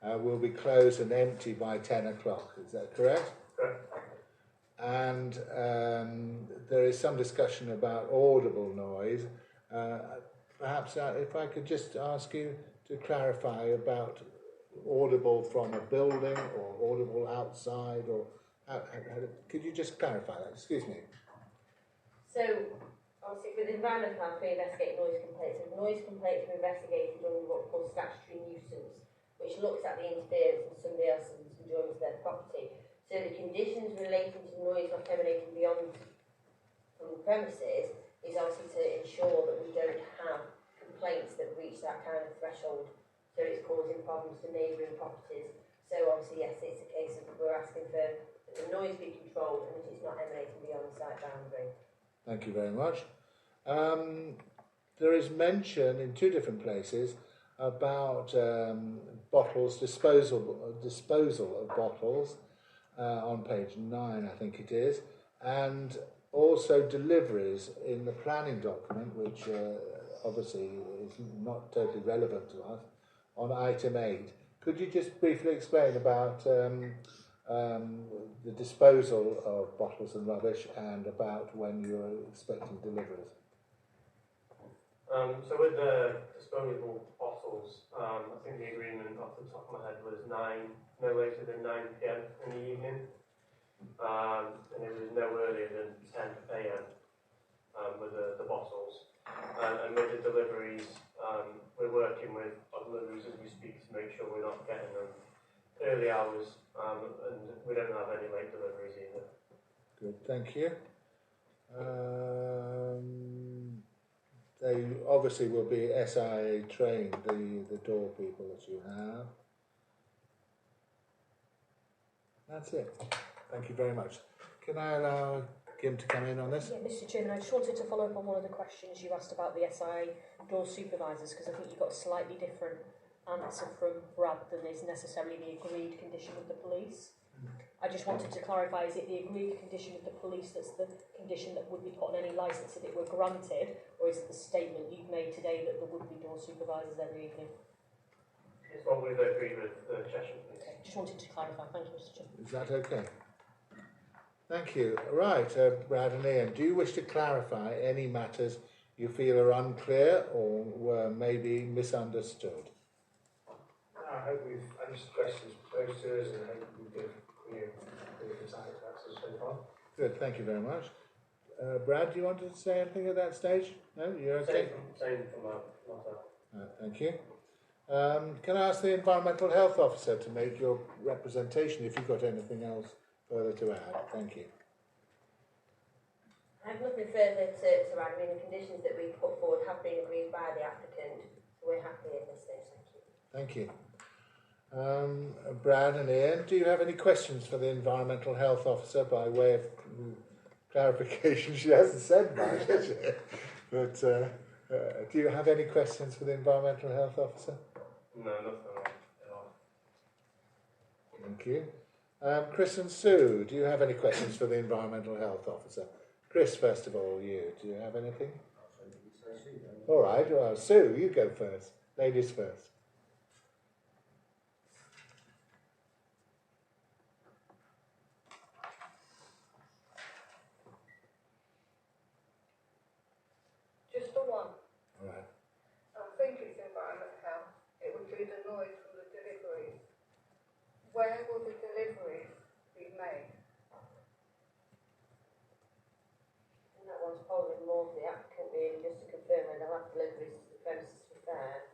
will be closed and empty by 10 o'clock, is that correct? Correct. And there is some discussion about audible noise. Perhaps if I could just ask you to clarify about audible from a building or audible outside, or could you just clarify that? Excuse me. So, obviously, with environmental health, we investigate noise complaints. And noise complaints are investigated under what's called statutory nuisance, which looks at the interference of somebody else's enjoyment of their property. So the conditions relating to noise not emanating beyond from the premises is obviously to ensure that we don't have complaints that reach that kind of threshold, so it's causing problems to neighbouring properties. So obviously, yes, it's a case of we're asking for the noise be controlled and that it's not emanating beyond the site boundary. Thank you very much. there is mention in two different places about bottles, disposal of bottles on page 9, I think it is, and also deliveries in the planning document, which obviously is not totally relevant to us, on item 8. Could you just briefly explain about the disposal of bottles and rubbish and about when you're expecting deliveries? So with the disposable bottles, I think the agreement off the top of my head was no later than 9 p.m. in the evening, and it was no earlier than 10 a.m. With the bottles. And with the deliveries, we're working with our deliveries as we speak to make sure we're not getting them early hours, and we don't have any late deliveries either. Good, thank you. They obviously will be SIA trained, the door people that you have. That's it. Thank you very much. Can I allow Kim to come in on this? Yeah, Mr. Chairman, I just wanted to follow up on one of the questions you asked about the SIA door supervisors, because I think you got a slightly different answer from Brad than is necessarily the agreed condition with the police. I just wanted to clarify, is it the agreed condition with the police that's the condition that would be put on any licence if it were granted, or is it the statement you've made today that there would be door supervisors every evening? It's what we've agreed with the Cheshire Police. Okay, just wanted to clarify. Thank you, Mr. Chairman. Is that okay? Thank you. Right, Brad and Ian, do you wish to clarify any matters you feel are unclear or were maybe misunderstood? I hope we've answered questions posed to us, and I hope we've given clear answers so far. Good, thank you very much. Brad, do you want to say anything at that stage? No, you're okay? Same from myself. Thank you. Can I ask the Environmental Health Officer to make your representation if you've got anything else further to add? Thank you. I have nothing further to add. I mean, the conditions that we put forward have been agreed by the applicant, so we're happy at this stage. Thank you. Thank you. Brad and Ian, do you have any questions for the Environmental Health Officer by way of clarification? She hasn't said much, has she? But do you have any questions for the Environmental Health Officer? No, nothing at all. Thank you. Chris and Sue, do you have any questions for the Environmental Health Officer? Chris, first of all, you. Do you have anything? All right, well, Sue, you go first. Ladies first. Just the one. All right. I think it's environment health. It would be the noise from the deliveries. Where will the deliveries be made? And that one's probably more for the applicant really, just to confirm when they'll have deliveries to the premises to be fair.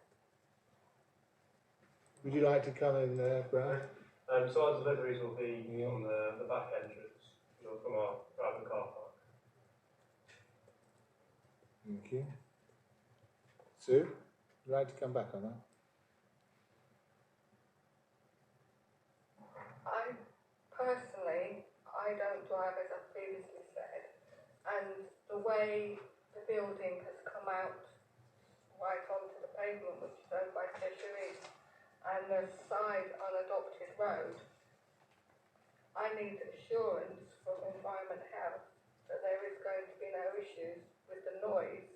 Would you like to come in there, Brad? So our deliveries will be on the back entrance, from our private car park. Thank you. Sue, would you like to come back on that? I don't drive, as I previously said, and the way the building has come out right onto the pavement, which is owned by Cheshire East, and the side unadopted road, I need assurance from Environment Health that there is going to be no issues with the noise,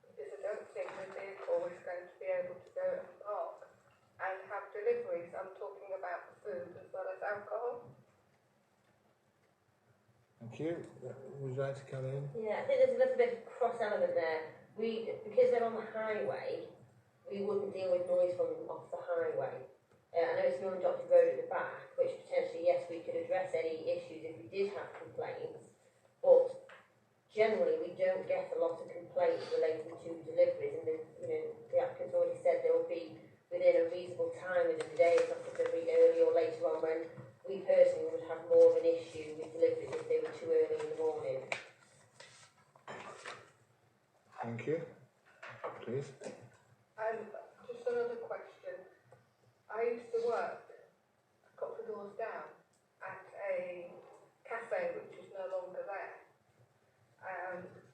because I don't think the vehicle is going to be able to go and park and have deliveries. I'm talking about food as well as alcohol. Thank you. Would you like to come in? Yeah, I think there's a little bit of cross element there. Because they're on the highway, we wouldn't deal with noise from off the highway. I know it's an unadopted road at the back, which potentially, yes, we could address any issues if we did have complaints, but generally we don't get a lot of complaints relating to deliveries, and the applicant's already said they will be within a reasonable time within the day, it's not a delivery early or later on, when we personally would have more of an issue with deliveries if they were too early in the morning. Thank you. Please. And just another question. I used to work a couple of doors down at a cafe which is no longer there.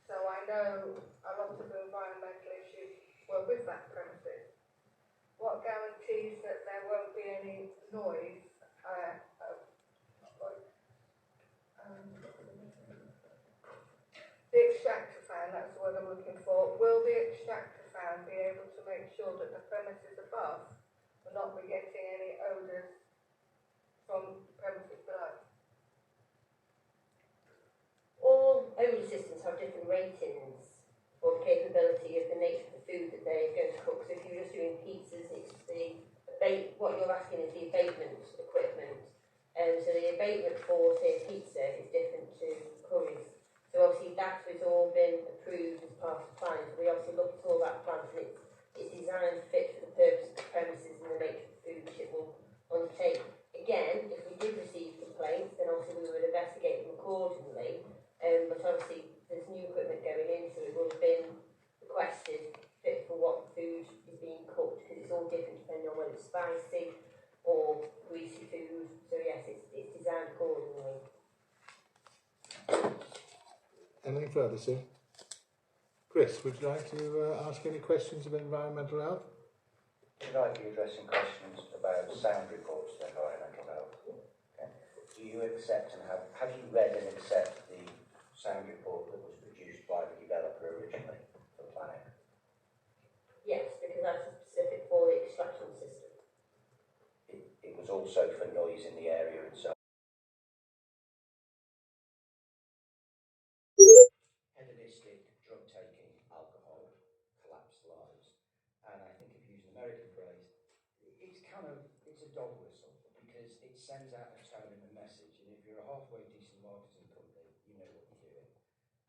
So I know a lot of environmental issues noise, the extractor fan, that's the word I'm looking for. Will the extractor fan be able to make sure that the premises above will not be getting any odours from the premises below? All odour systems have different ratings for the capability of the nature of the food that they're going to cook. So if you're just doing pizzas, it's what you're asking is the abatement equipment. So the abatement for, say, pizza is different to curries. So obviously that has all been approved as part of the plan. So we obviously look at all that plans and it's designed fit for the purpose of the premises and the nature of the food which it will undertake. Again, if we did receive complaints, then obviously we would investigate them accordingly. But obviously there's new equipment going in, so it will have been requested fit for what food is being cooked, because it's all different depending on whether it's spicy or greasy food. So yes, it's designed accordingly. Anything further, Sue? Chris, would you like to ask any questions of environmental health? Should I be addressing questions about sound reports for environmental health? Okay. Do you accept and have you read and accept the sound report that was produced by the developer originally for planning? Yes, because that's specific for the extraction system. It was also for noise in the area itself. Hedonistic, drug-taking, alcohol, collapsed lives. And I think if you use an American phrase, it's a dog whistle, because it sends out a tone and a message, and if you're a halfway decent marketing company, you know what you're doing.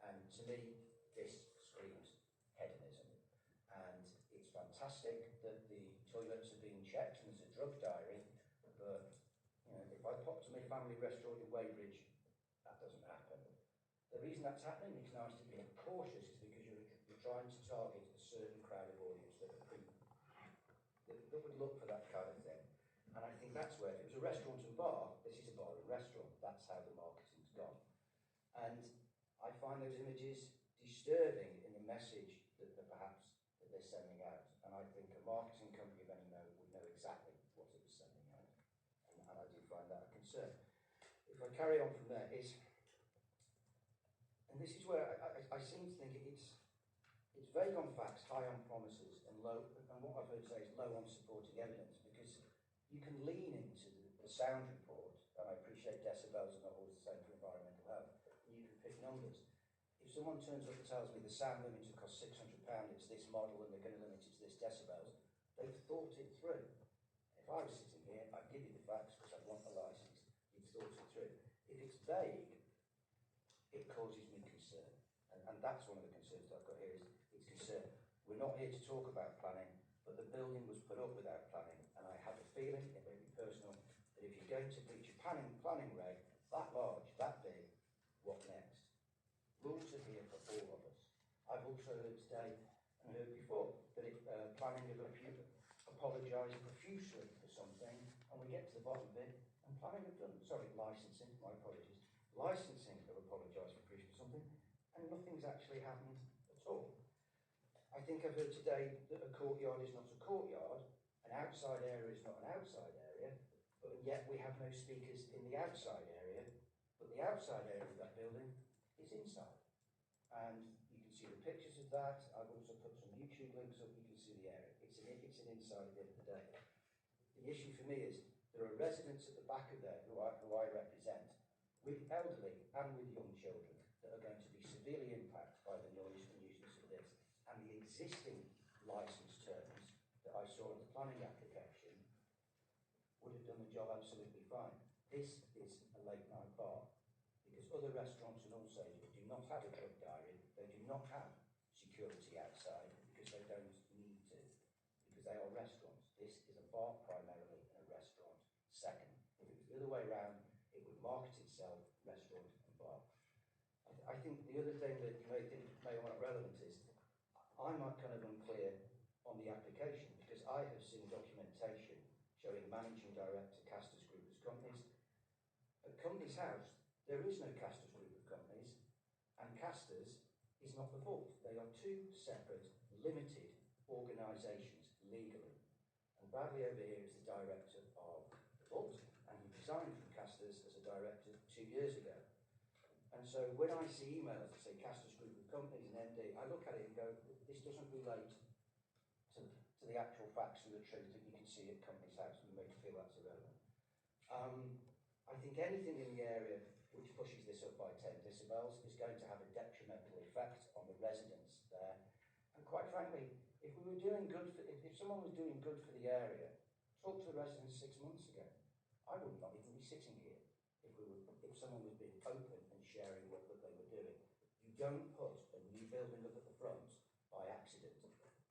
And to me, this screams hedonism. And it's fantastic that the toilets are being checked and there's a drug diary, but if I pop to my family restaurant in Weybridge, that doesn't happen. The reason that's happening, it's nice to be cautious, is because you're trying to target a certain crowd of audience that would look for that kind of thing. And I think that's where, if it was a restaurant and bar, this is a bar and restaurant. That's how the marketing's gone. And I find those images disturbing in the message that they're sending out. And I think a marketing company of any note would know exactly what it was sending out. And I do find that a concern. If I carry on from there, and this is where I seem to think it's vague on facts, high on promises, and what I've heard say is low on supporting evidence, because you can lean into the sound report, and I appreciate decibels are not always the same for environmental health, and you can pick numbers. If someone turns up and tells me the sound limit will cost £600, it's this model and they're going to limit it to this decibels, they've thought it through. If I was sitting here, I'd give you the facts because I want the licence. You've thought it through. If it's vague, it causes me concern. And that's one of the concerns that I've got here, is it's concern. We're not here to talk about planning, but the building was put up without planning, and I have a feeling, it may be personal, that if you're going to breach a planning reg that large, that big, what next? Rules are here for all of us. I've also heard today, and heard before, that planning have apologised profusely for something, and we get to the bottom of it, and planning have done, licensing, my apologies, licensing have apologised profusely for something, and nothing's actually happened at all. I think I've heard today that a courtyard is not a courtyard, an outside area is not an outside area, but yet we have no speakers in the outside area, but the outside area of that building is inside. And you can see the pictures of that. I've also put some YouTube links up, you can see the area. It's an inside at the end of the day. The issue for me is there are residents at the back of there who I represent, with elderly and with young children, that are going to be severely impacted by the noise and nuisance of this. And the existing licence terms that I saw in the planning application would have done the job absolutely fine. This is a late night bar, because other restaurants in Alsager do not have a drug diary, they do not have security outside, because they don't need to, because they are restaurants. This is a bar primarily and a restaurant second. If it was the other way around, it would market itself restaurant and bar. I think the other thing that you may think may or not relevant is I'm kind of unclear on the application, because I have seen documentation showing managing director Castor's Group as companies. At Companies House, there is no Castor's Group of companies, and Castor's is not the vault. They are two separate, limited organisations legally. And Bradley over here is the director of the fault, and he resigned from Casters as a director 2 years ago. And so when I see emails that say Casters Group of Companies and MD, I look at it and go, this doesn't relate to the actual facts and the truth that you can see at Companies House, and you may feel that's irrelevant. I think anything in the area which pushes this up by 10 decibels is going to have a detrimental effect on the residents there. And quite frankly, if we were doing good for, if someone was doing good for the area, talk to the residents 6 months ago. I would not even be sitting here if someone was being open and sharing what that they were doing. You don't put a new building up at the front by accident.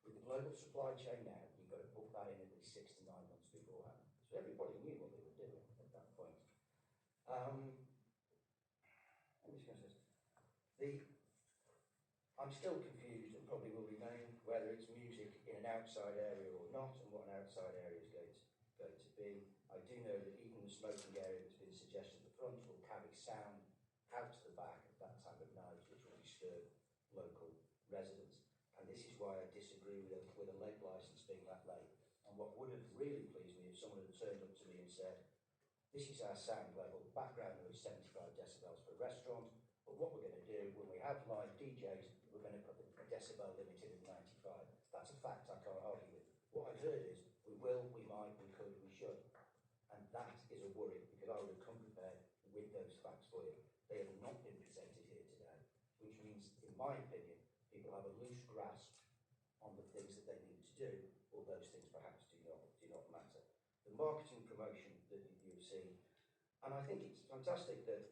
With the global supply chain now, you've got to book that in at least 6 to 9 months beforehand. So everybody knew what they were doing at that point. I'm still confused, and probably will remain, whether it's music in an outside area or not, and what an outside area is going to be. I do know that even the smoking area that's been suggested at the front will carry sound out to the back at that time of night, which will disturb local residents. And this is why I disagree with a late licence being that late. And what would have really pleased me if someone had turned up to me and said, this is our sound level, background noise 75 decibels for a restaurant, but what we're going to do when we have live DJs, we're going to put the decibel limit in at 95. That's a fact I can't argue with. What I've heard is, we will, we might, we could, we should. And that is a worry, because I would have come prepared with those facts for you. They have not been presented here today, which means, in my opinion, people have a loose grasp on the things that they need to do, or those things perhaps do not matter. The marketing promotion that you've seen, and I think it's fantastic that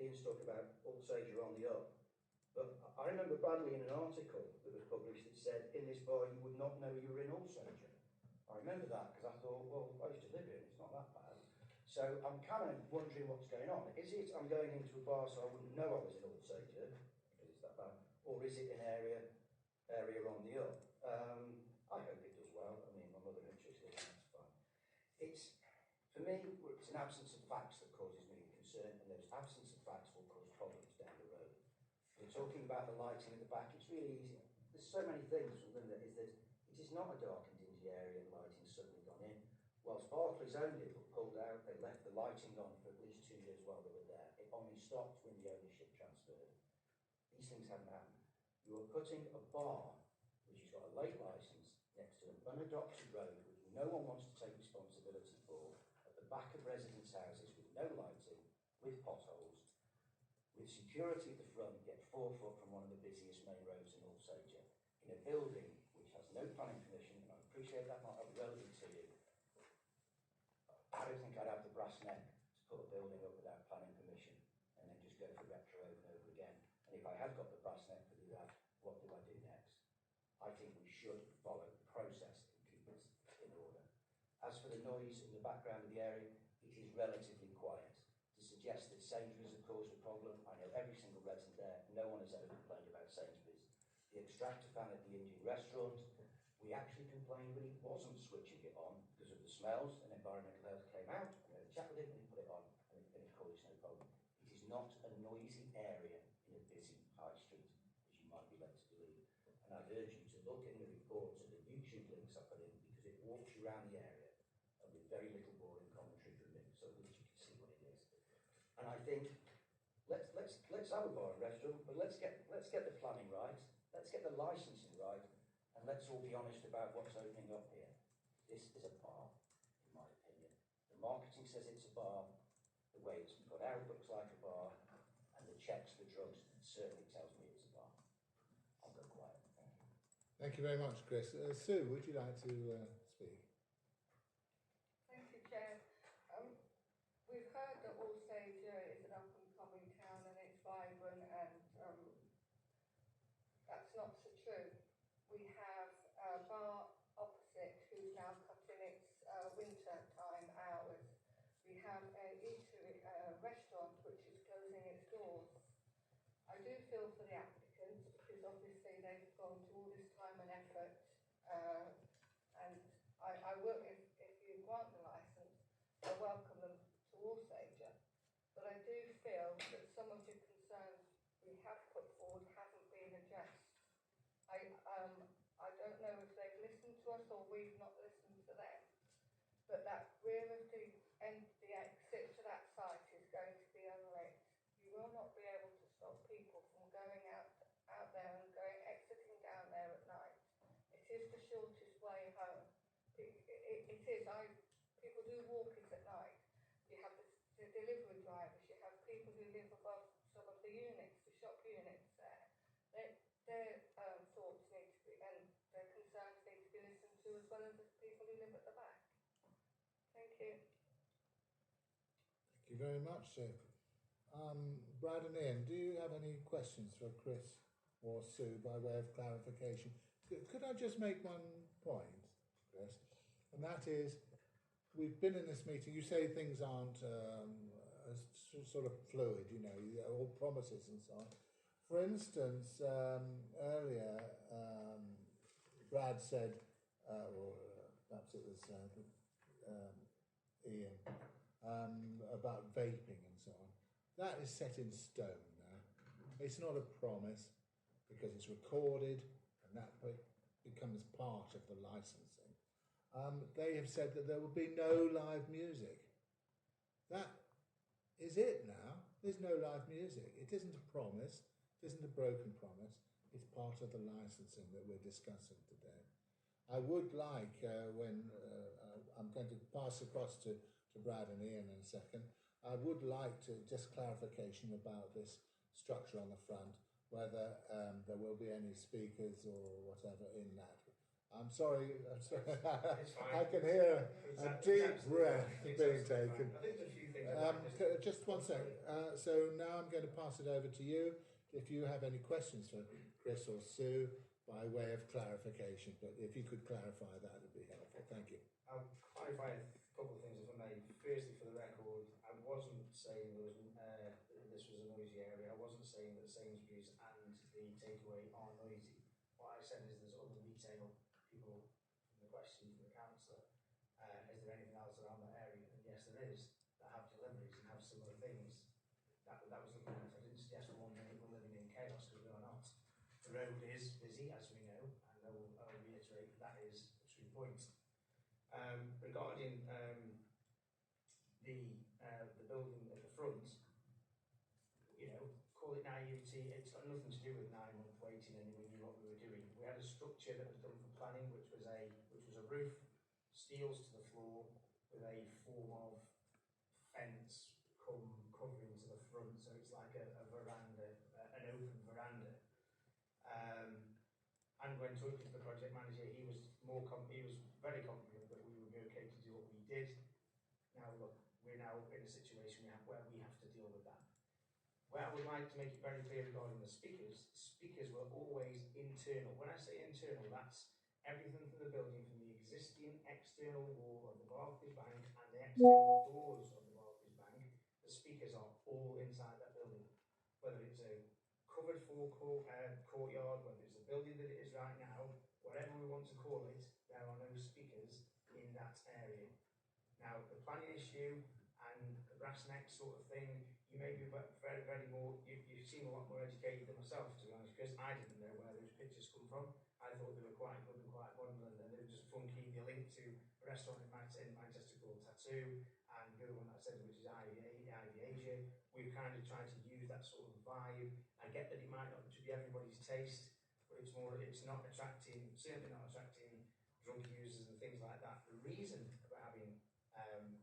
Ian's talking about Alsager on the up, but I remember badly in an article that was published that said, in this bar you would not know you were in Alsager. I remember that because I thought, well, I used to live here, it's not that bad. So I'm kind of wondering what's going on. Is it I'm going into a bar so I wouldn't know I was in Alsager, because it's that bad, or is it an area on the up? I hope it does well. I mean, my mother and sister, that's fine. For me, it's an absence of facts that causes me concern, and those absence of facts will cause problems down the road. We're talking about the lighting at the back. It's really easy. There's so many things from them that it is not a dark and dingy area and lighting's suddenly gone in. Whilst Barclays owned it but pulled out, they left the lighting on for at least 2 years while they were there. It only stopped when the ownership transferred. These things haven't happened. You are putting a bar which has got a late licence next to an unadopted road which no one wants to take responsibility for, at the back of residents' houses with no lighting, with potholes, with security at the front, yet 4 foot from one of the busiest main roads in Alsager, in a building which has no planning permission, and I appreciate that might not be relevant to you. I don't think I'd have the brass neck to put a building up without planning permission and then just go for retro over and over again. And if I have got the brass neck to do that, what do I do next? I think we should follow the process and keep it in order. As for the noise in the background of the area, it is relatively quiet. To suggest that Sainsbury's have caused a problem, I know every single resident there, no one has ever complained about Sainsbury's. The extractor fan at the Indian restaurant, we actually complained when he wasn't switching it on because of the smells, and environmental health came out, and we had a chat with him, and he put it on, and it caused no problem. It is not a noisy area in a busy high street, as you might be led to believe. And I'd urge you to look in the reports at the YouTube links I put in, because it walks you around the area, and with very little boring commentary from me, so that you can see what it is. And I think let's have a bar and restaurant, but let's get the planning right, let's get the licensing right, and let's all be honest about what's opening up here. This is a bar, in my opinion. The marketing says it's a bar, the way it's put out looks like a bar, and the checks for drugs certainly tells me it's a bar. I'll go quiet. Thank you. Thank you very much, Chris. Sue, would you like to speak? Thank you, Chair. We've heard that Alsager is an up-and-coming town and it's vibrant, and that's not so true. We have a bar opposite who's now cutting its winter time hours. We have a restaurant which is closing its doors. I do feel for the applicants, because obviously they've gone to all this time and effort, and I will, if you grant the licence, I welcome them to Alsager. But I do feel that some of the concerns we have put forward haven't been addressed. I don't know if they've listened to us or we've not listened to them. but that rear of the exit to that site is going to be unlit. You will not be able to stop people from going out there and exiting down there at night. It is the shortest way home. It is. People do walk it at night. You have the delivery drivers. You have people who live above some of the units, the shop units there. Their thoughts need to be, and their concerns need to be listened to, as well as the people who live at the back. Thank you. Thank you very much, sir. Brad and Ian, do you have any questions for Chris or Sue by way of clarification? Could I just make one point, Chris? And that is, we've been in this meeting, you say things aren't sort of fluid, you know, all promises and so on. For instance, earlier, Brad said, or perhaps it was Ian, about vaping and so on. That is set in stone now. It's not a promise because it's recorded and that becomes part of the licensing. They have said that there will be no live music. That is it now. There's no live music. It isn't a promise. It isn't a broken promise. It's part of the licensing that we're discussing today. I would like, when I'm going to pass across to Brad and Ian in a second, I would like to just clarification about this structure on the front, whether there will be any speakers or whatever in that. I'm sorry. It's fine. I can hear a deep breath being taken. Fine. I think there's a few things. Just one second. So now I'm going to pass it over to you. If you have any questions for Chris or Sue, by way of clarification, but if you could clarify that, would be helpful. Thank you. I'll clarify a couple of things if I may. Firstly, for the record, I wasn't saying this was a noisy area. I wasn't saying that Sainsbury's and the takeaway are noisy. What I said is there's other retail people from the question from the councillor. Is there anything else around that area? And yes, there is, that have deliveries and have similar things. That was the point. I didn't suggest for 1 minute we're living in chaos, because we are not. The road is busy, as we know, and I will reiterate that is a true point. Regarding the building at the front, you know, call it naivety, it's got nothing to do with 9 month waiting, and we knew what we were doing. We had a structure that was done for planning, which was a roof, steels to the floor, with a form of fence covering to the front, so it's like a veranda, an open veranda. And when talking to the project manager, he was very confident that we would be okay to do what we did. Now look, we're now in a situation where we have to deal with that. Where I would like to make it very clear regarding the speakers were always internal. When I say internal, that's everything from the building, from the existing external wall of the Barclays Bank and the external doors of the Barclays Bank. The speakers are all inside that building, whether it's a covered courtyard, whether it's the building that it is right now, whatever we want to call it, there are no speakers in that area. Now, the planning issue and the brass neck sort of thing, you may be very, very more, you seem a lot more educated than myself, to be honest, because I didn't know where those pictures come from. I thought they were quite good and quite bundling, and they were just funky. They linked to a restaurant in Manchester called Tattoo, and the other one that I said, which is Ivy Asia. We've kind of tried to use that sort of vibe. I get that it might not be everybody's taste, but it's not attracting, certainly not attracting drug users and things like that. The reason for having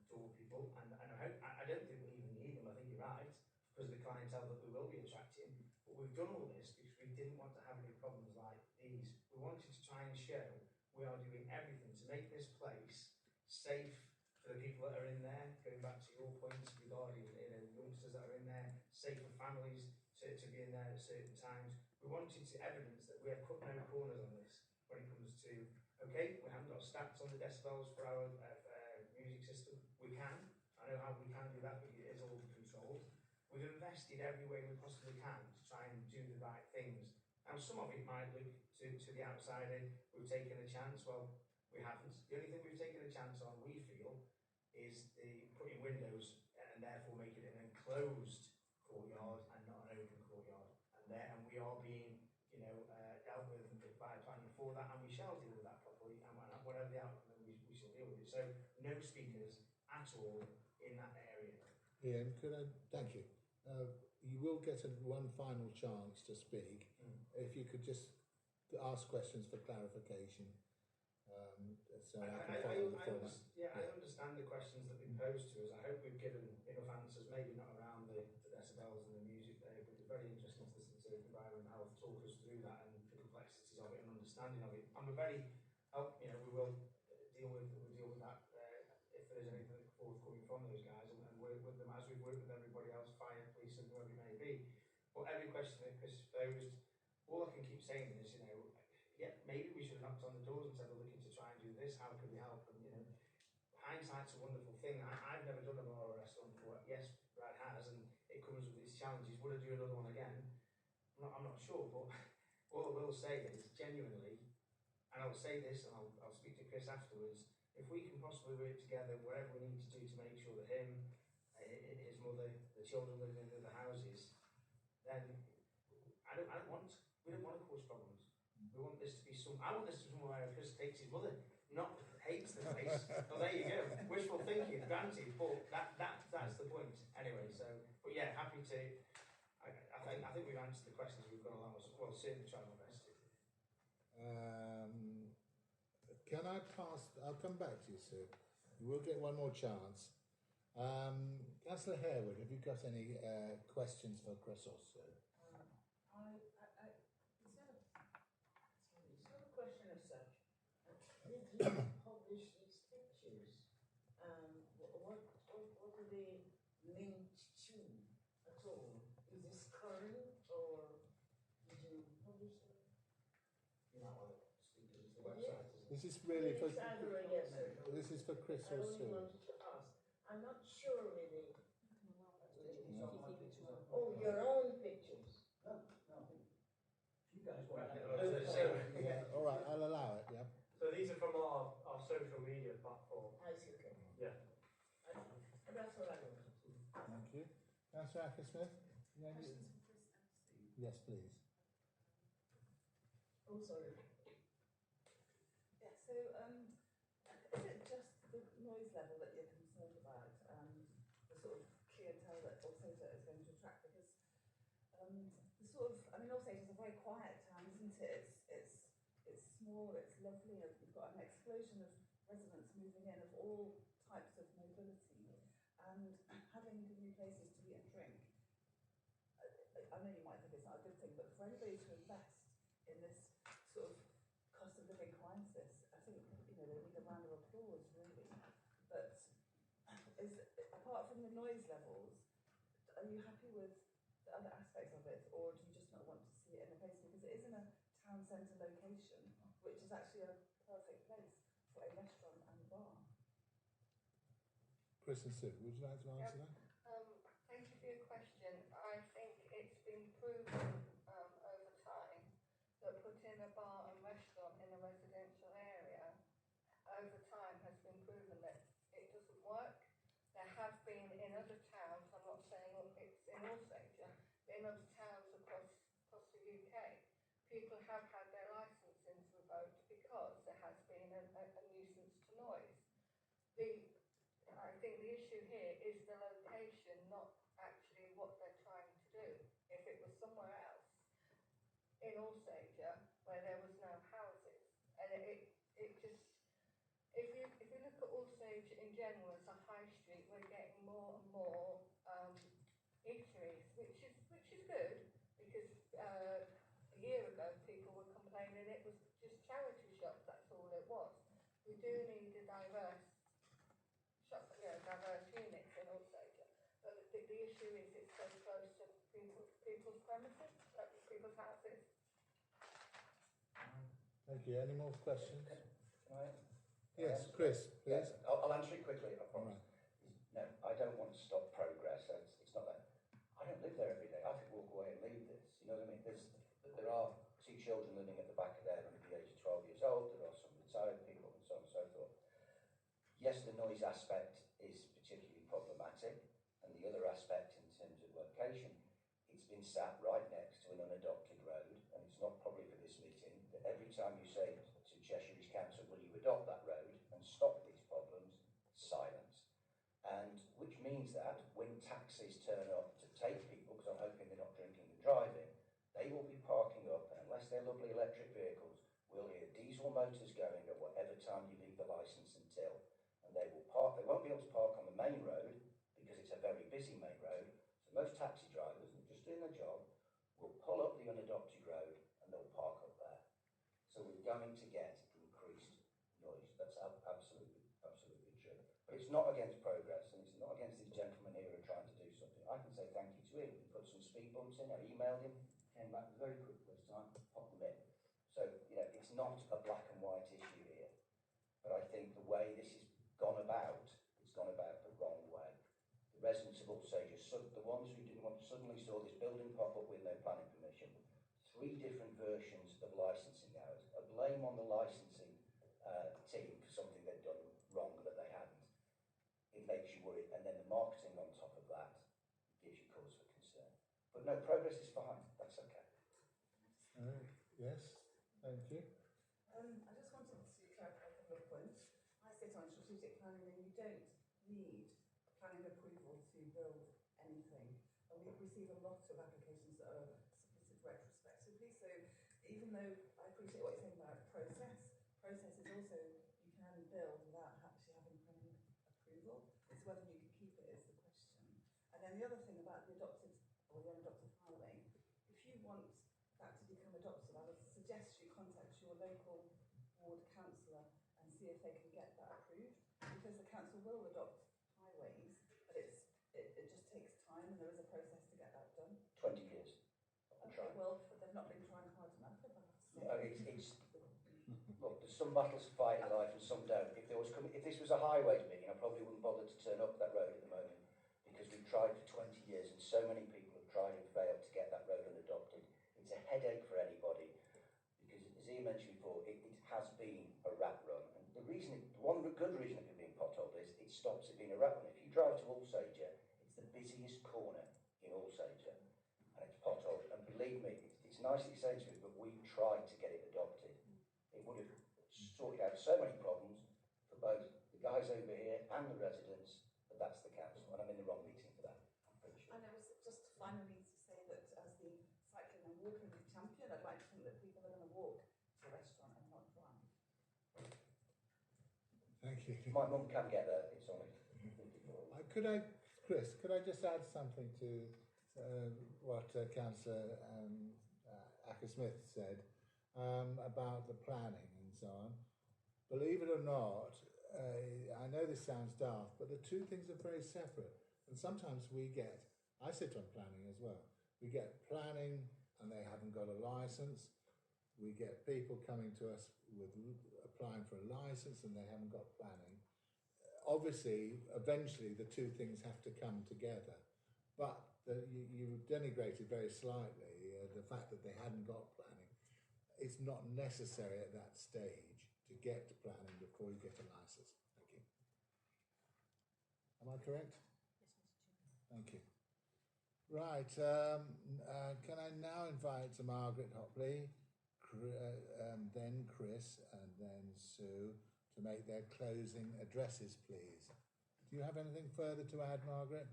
door people, and I don't think we even need them, I think you're right, because of the clientele that we will be attracting. But we've done all this because we didn't want to have any problems like these. We wanted to try and show we are doing everything to make this place safe for the people that are in there, going back to your points regarding youngsters that are in there, safe for families to be in there at certain times. We wanted to evidence that we have cut no corners on this when it comes to, okay, we haven't got stats on the decibels for our music system. We can. I know how we can do that, but it is all controlled. We've invested every way we possibly can to try and do the right things. Now, some of it might look to the outsider, we've taken a chance. Well, we haven't. The only thing we've taken a chance on, we feel, is the putting windows and therefore making it an enclosed courtyard and not an open courtyard. And we are being, dealt with by planning for that, and we shall deal with that properly. And whatever the outcome, we shall deal with it. So no speakers at all in that area. Ian, thank you. You will get one final chance to speak. If you could just ask questions for clarification. So I can follow the format. I understand the questions that have been posed to us. I hope we've given enough answers, maybe not around the decibels and the music there, but it's very interesting to listen to environmental health talk us through that and the complexities of it and understanding of it. And we're very, we will deal with that if there is anything forthcoming from those guys and work with them as we've worked with everybody else, fire, police and whoever it may be. But every question that Chris posed, all I can keep saying is, maybe we should have knocked on the doors and said, we're looking to try and do this, how can we help? And, hindsight's a wonderful thing. I've never done a bar or restaurant before. Yes, Brad has, and it comes with its challenges. Would I do another one again? I'm not sure, but all I will say is, genuinely, and I'll say this, and I'll speak to Chris afterwards, if we can possibly work together, whatever we need to do to make sure that him, his mother, the children living in the other houses, then we don't want to cause problems. We want this to be I want this to be somewhere where Chris takes his mother, not hates the place. Well, there you go. Wishful thinking, granted, but that's the point. Anyway, but yeah, happy to. I think we've answered the questions we've got along. Well, certainly try my best to. Can I pass? I'll come back to you, sir. You will get one more chance. Councillor Harewood, have you got any questions for Chris or Sue? It's not a question as such. Did you publish these pictures? What do they link to at all? Is this current or did you publish them? You might want to speak to the website. Isn't it? This is really for. Yes, sir. This is for Chris I or only Sue. wanted to ask. I'm not sure really. Oh, your own pictures. No. You guys want to All right, I'll allow it. Yeah. So these are from our social media platform. I see, okay. Yeah. That's what I wanted to. Thank you. Councillor Acker-Smith? Questions for Chris and Sue? Yes, please. Oh, sorry. Yeah, so is it just the noise level that you're concerned about and the sort of clientele that Alsager is going to attract? Because Alsager is a very quiet town, isn't it? It's small, it's lovely, and you've got an explosion of residents moving in of all types of mobility, and having new places to eat and drink. I know you might think it's not a good thing, but for anybody to invest in this sort of cost of living crisis, I think they need a round of applause, really. But apart from the noise levels, are you happy with the other aspects of it, or do you just not want to see it in a place because it is in a town centre location, which is actually a perfect place for a restaurant and bar? Chris and Sue, would you like to answer that? Thank you for your question. I think it's been proven over time that putting a bar and restaurant in a residential area over time has been proven that it doesn't work. There have been in other towns, I'm not saying it's in Alsager, but in other towns across the UK, people have had their licensings revoked because there has been a nuisance to noise. I think the issue here is the location, not actually what they're trying to do. If it was somewhere else in Alsager where there was no houses, and it just, if you look at Alsager in general as a high street, we're getting more and more eateries, which is good, because a year ago people were complaining it was just charity shops, that's all it was. We do need a diverse units in Alsager. But the issue is it's so close to people's premises, people's houses. Thank you. Any more questions? Can I? Yes, Chris, please. Yes, I'll answer it quickly, I promise. Right. No, I don't want to stop progress. It's not that. I don't live there every day. I could walk away and leave this. You know what I mean? There are 2 children living at the back of there under the age of 12 years old. There are some retired people and so on and so forth. Yes, the noise aspect is particularly problematic. And the other aspect in terms of location, it's been sat right next to an unadopted road, and it's not probably for this meeting, that every time you say to Cheshire's Council, will you adopt that road and stop these problems, which means that when taxis turn up to take people, because I'm hoping they're not drinking and driving, they will be parking up, and unless they're lovely electric vehicles, we'll hear diesel motors going at whatever time you leave the licence until. And they will park, they won't be able to park on the main road because it's a very busy main road. So most taxi drivers, and just doing their job, will pull up the unadopted road and they'll park up there. So we're going to get increased noise. That's absolutely true. But it's not against progress, and it's not against these gentlemen here who are trying to do something. I can say thank you to him. We put some speed bumps in. I emailed him, came back very quickly this time, popped them in. So, it's not a black and white issue here. But I think the way this has gone about, it's gone about the wrong way. The residents of Alsager, the ones who didn't want to suddenly saw this building pop up with no planning permission, 3 different versions of licensing hours, a blame on the licensing team for something they'd done wrong that they hadn't. It makes you worry, and then the marketing on top of that gives you cause for concern. But no, progress is fine. That's okay. Yes, thank you. I just wanted to clarify a couple of points. I sit on strategic planning, and you don't need planning approval to build anything. And we receive a lot of applications that are submitted retrospectively. So even though I appreciate what you're saying about process is also you can build without actually having planning approval. It's whether you can keep it is the question. And then the other thing about the adopted or the unadopted highway, if you want that to become adopted, I would suggest you contact your local ward councillor and see if they can get that approved, because the council will adopt highways, but it just takes time and there is a process to get that done. 20 years. Okay, well, they've not been trying hard enough, if I have to say. No, it's look, there's some battles to fight in life and some don't. If this was a highways meeting, I probably wouldn't bother to turn up that road at the moment, because we've tried for 20 years and so many people have tried and failed to get that road unadopted. It's a headache for anybody, because as Ian mentioned before, it has been a rat run. And one good reason it can be potholed is it stops it being a rat run. If you drive to Alsager, it's the busiest corner in Alsager, and it's potholed. And believe me, it's nicely said to me, but we tried to get it adopted. It would have sorted out so many problems for both the guys over here and the residents, but that's the council, and I'm in the wrong meeting for that. Sure. And I was just finally to say that as the cycling and walking champion, I'd like to think that people are going to walk to a restaurant and not drive. Thank you. My mum can get there, it's only 54. Chris, could I just add something to what Councillor Acker-Smith said about the planning and so on? Believe it or not, I know this sounds daft, but the two things are very separate. And sometimes I sit on planning as well. We get planning and they haven't got a licence. We get people coming to us with applying for a licence and they haven't got planning. Obviously, eventually the two things have to come together. But you denigrated very slightly the fact that they hadn't got planning. It's not necessary at that stage to get to planning before you get a licence. Thank you. Am I correct? Thank you. Right, can I now invite Margaret Hopley, then Chris, and then Sue to make their closing addresses, please. Do you have anything further to add, Margaret?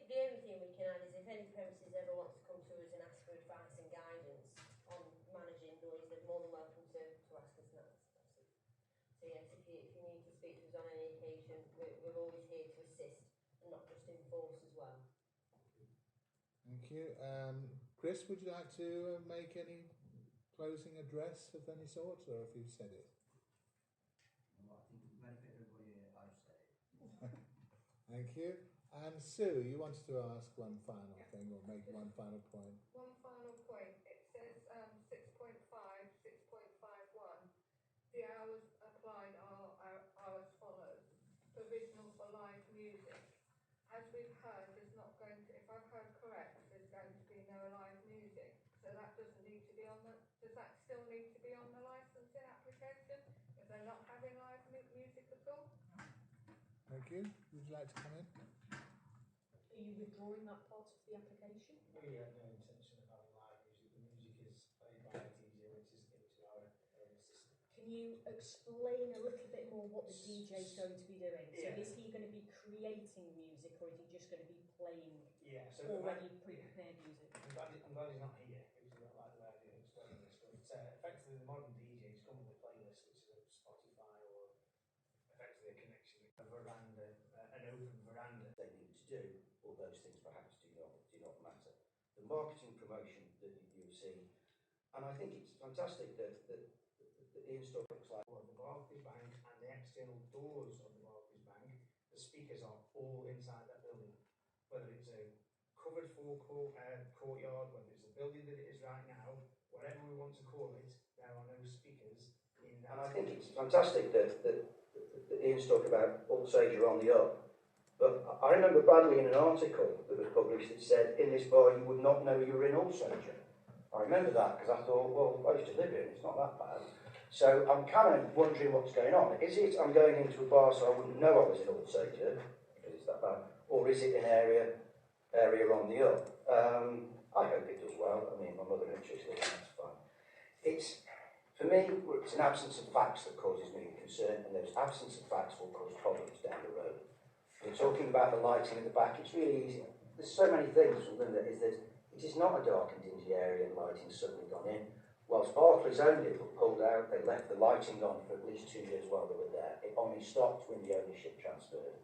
The only thing we can add is if any premises ever wants to come to us and ask for advice and guidance on managing noise, they're more than welcome to ask us that. So yes, if you need to speak to us on any occasion, we're always here to assist and not just enforce as well. Thank you. Chris, would you like to make any closing address of any sort, or have you said it? Well, I think the benefit of everybody here, I've said it. Thank you. And Sue, you wanted to ask one final thing or make one final point. One final point. It says 6.5, 6.51. The hours applied are as follows. Provisional for live music. As we've heard, there's not going to, if I've heard correct, there's going to be no live music. So that doesn't need to be on the, does that still need to be on the licensing application if they're not having live music at all? Thank you. Would you like to come in? Are you withdrawing that part of the application? We have no intention of having live music. The music is played by a DJ, which is into our system. Can can you explain a little bit more what the DJ is going to be doing? So Yeah. is he going to be creating music, or is he just going to be playing Yeah, so already pre-prepared music? I'm glad he's not here, because I don't like the way I do explaining this, but effectively the modern DJs come with a playlist, which is a Spotify or effectively a connection with a veranda, an open veranda. They need to do, all those things perhaps do not matter. The marketing promotion that you see, and I think it's fantastic that the in-store looks like Of the Barclays Bank and the external doors of the Barclays Bank, the speakers are all inside that building. Whether it's a covered courtyard, whether it's the building that it is right now, whatever we want to call it, there are no speakers in that. and I think it's fantastic that Ian's talking about Alsager on the up. But I remember badly in an article that was published that said, in this bar you would not know you were in Alsager. I remember that because I thought, well, I used to live here, it's not that bad. So I'm kind of wondering what's going on. Is it I'm going into a bar so I wouldn't know I was in Alsager, because it's that bad, or is it an area on the up? I hope it does well. I mean, my mother and she's living, that's fine. It's, for me, it's an absence of facts that causes me concern, and those absence of facts will cause problems down the road. We're talking about the lighting at the back, it's really easy. There's so many things from them that is that it is not a dark and dingy area and lighting's suddenly gone in. Whilst Barclays only were pulled out, they left the lighting on for at least 2 years while they were there. It only stopped when the ownership transferred.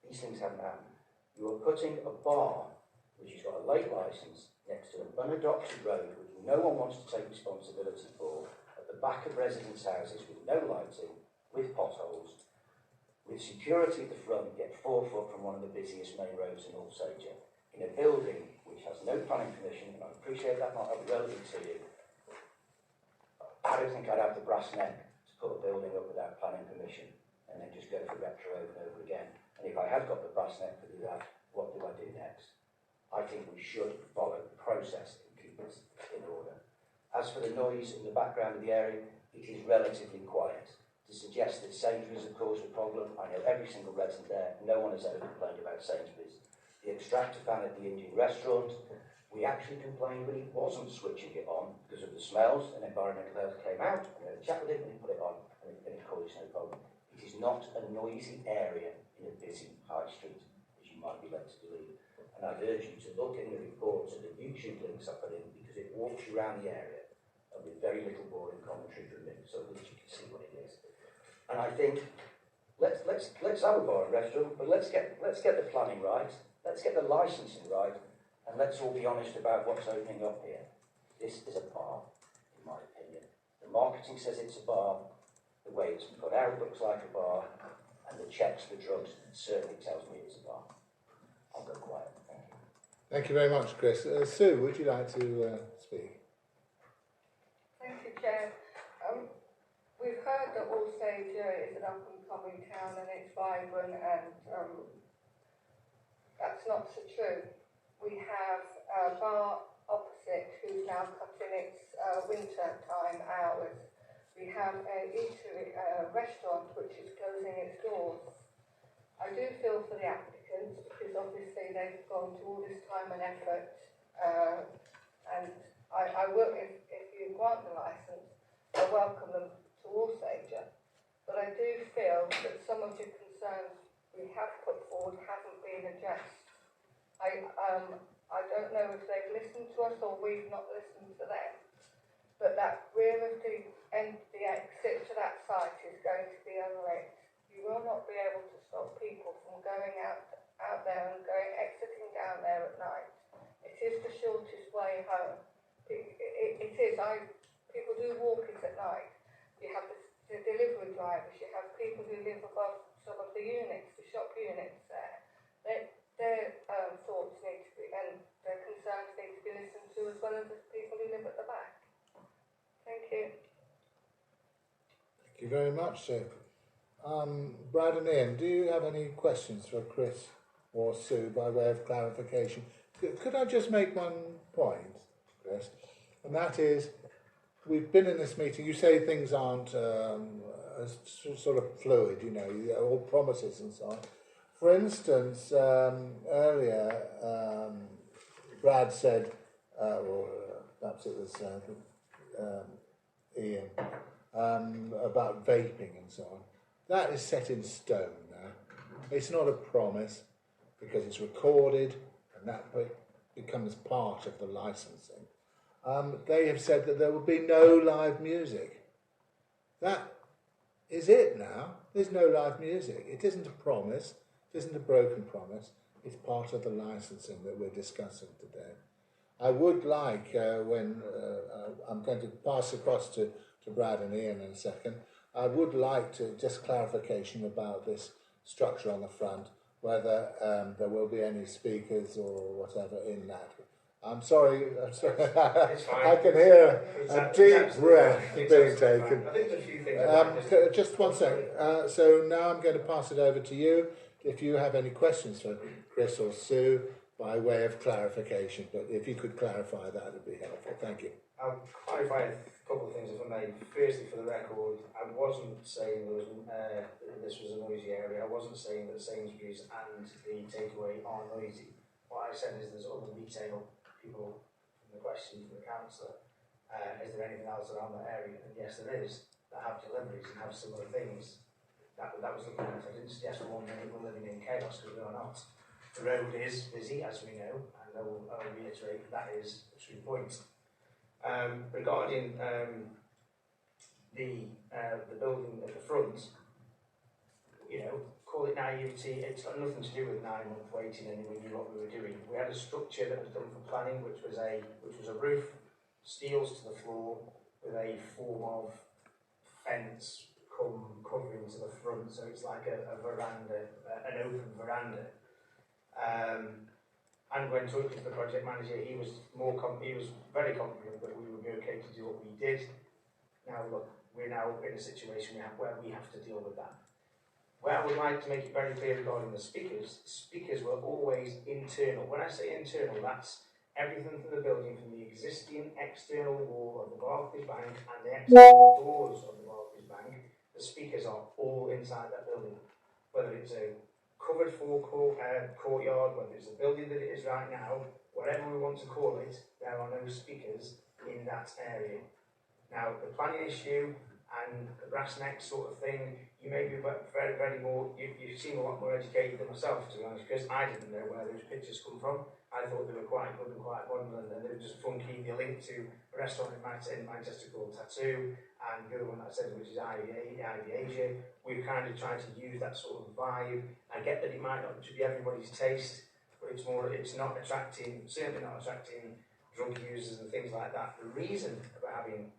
These things haven't happened. You are putting a bar, which has got a late licence, next to an unadopted road, which no one wants to take responsibility for, at the back of residents' houses with no lighting, with potholes, with security at the front, yet 4 foot from one of the busiest main roads in Alsager, in a building which has no planning permission, and I appreciate that might not be relevant to you. I don't think I'd have the brass neck to put a building up without planning permission and then just go for retro over and over again. And if I had got the brass neck to do that, what do I do next? I think we should follow the process and keep this in order. As for the noise in the background of the area, it is relatively quiet. To suggest that Sainsbury's have caused a problem, I know every single resident there, no one has ever complained about Sainsbury's. The extractor fan at the Indian restaurant, we actually complained when he wasn't switching it on because of the smells, and environmental health came out, and had a chat with him, and he put it on, and it caused no problem. It is not a noisy area in a busy high street, as you might be led to believe. And I'd urge you to look in the reports at the YouTube links I put in, because it walks you around the area, and with very little boring commentary from me, so that you can see what it is. And I think, let's have a bar and restaurant, but let's get the planning right, let's get the licensing right, and let's all be honest about what's opening up here. This is a bar, in my opinion. The marketing says it's a bar, the way it's put out looks like a bar, and the checks for drugs certainly tells me it's a bar. I'll go quiet, thank you. Thank you very much, Chris. Sue, would you like to speak? Thank you, Chair. We've heard that Alsager is an up-and-coming town and it's vibrant, and that's not so true. We have a bar opposite who's now cutting its winter time hours. We have a eatery, restaurant which is closing its doors. I do feel for the applicants, because obviously they've gone to all this time and effort, and I will, if you grant the licence, I welcome them to Alsager. But I do feel that some of the concerns we have put forward haven't been addressed. I don't know if they've listened to us or we've not listened to them, but that rear of the exit to that site is going to be unlit. You will not be able to stop people from going out there and exiting down there at night. It is the shortest way home. It is. People do walk it at night. You have the delivery drivers. You have people who live above some of the units, the shop units there. Their thoughts need to be, and their concerns need to be listened to, as well as the people who live at the back. Thank you. Thank you very much, Sue. Brad and Ian, do you have any questions for Chris or Sue by way of clarification? Could I just make one point, Chris? And that is, we've been in this meeting, you say things aren't sort of fluid, you know, all promises and so on. For instance, earlier, Brad said, or perhaps it was Ian, about vaping and so on. That is set in stone now. It's not a promise because it's recorded and that becomes part of the licensing. They have said that there will be no live music. That is it now. There's no live music. It isn't a promise. It isn't a broken promise. It's part of the licensing that we're discussing today. I would like, when I'm going to pass across to Brad and Ian in a second, I would like to just clarification about this structure on the front, whether there will be any speakers or whatever in that. I'm sorry. It's fine. I can hear a deep breath being taken. taken. I think there's a few things. Just one second. So now I'm going to pass it over to you. If you have any questions for Chris or Sue, by way of clarification, but if you could clarify that, would be helpful. Thank you. I'll clarify a couple of things if I may. Firstly, for the record, I wasn't saying this was a noisy area. I wasn't saying that Sainsbury's and the takeaway are noisy. What I said is there's other retail people, from the question from the councillor, is there anything else around that area? And yes, there is, that have deliveries and have similar things. That was the point. I didn't suggest for 1 minute we're living in chaos, because we are not. The road is busy, as we know, and I will reiterate that is a true point. Regarding the building at the front, call it naivety, it's got nothing to do with 9 month waiting and we knew what we were doing. We had a structure that was done for planning, which was a roof, steels to the floor, with a form of fence covering to the front, so it's like a veranda, an open veranda. And when talking to the project manager, he was very confident that we would be okay to do what we did. Now look, we're now in a situation where we have to deal with that. Where I would like to make it very clear regarding the speakers were always internal. When I say internal, that's everything from the building, from the existing external wall of the Barclays Bank and the external doors of the Barclays Bank. The speakers are all inside that building, whether it's a covered courtyard, whether it's the building that it is right now, whatever we want to call it, there are no speakers in that area. Now, the planning issue and the brass neck sort of thing, you may be very, very more, you seem a lot more educated than myself, to be honest, because I didn't know where those pictures come from. I thought they were quite good and quite modern, and they were just funky. They linked to a restaurant in Manchester called Tattoo, and the other one that I said, which is Ivy Asia. We've kind of tried to use that sort of vibe. I get that it might not be everybody's taste, but it's not attracting, certainly not attracting drug users and things like that. The reason for having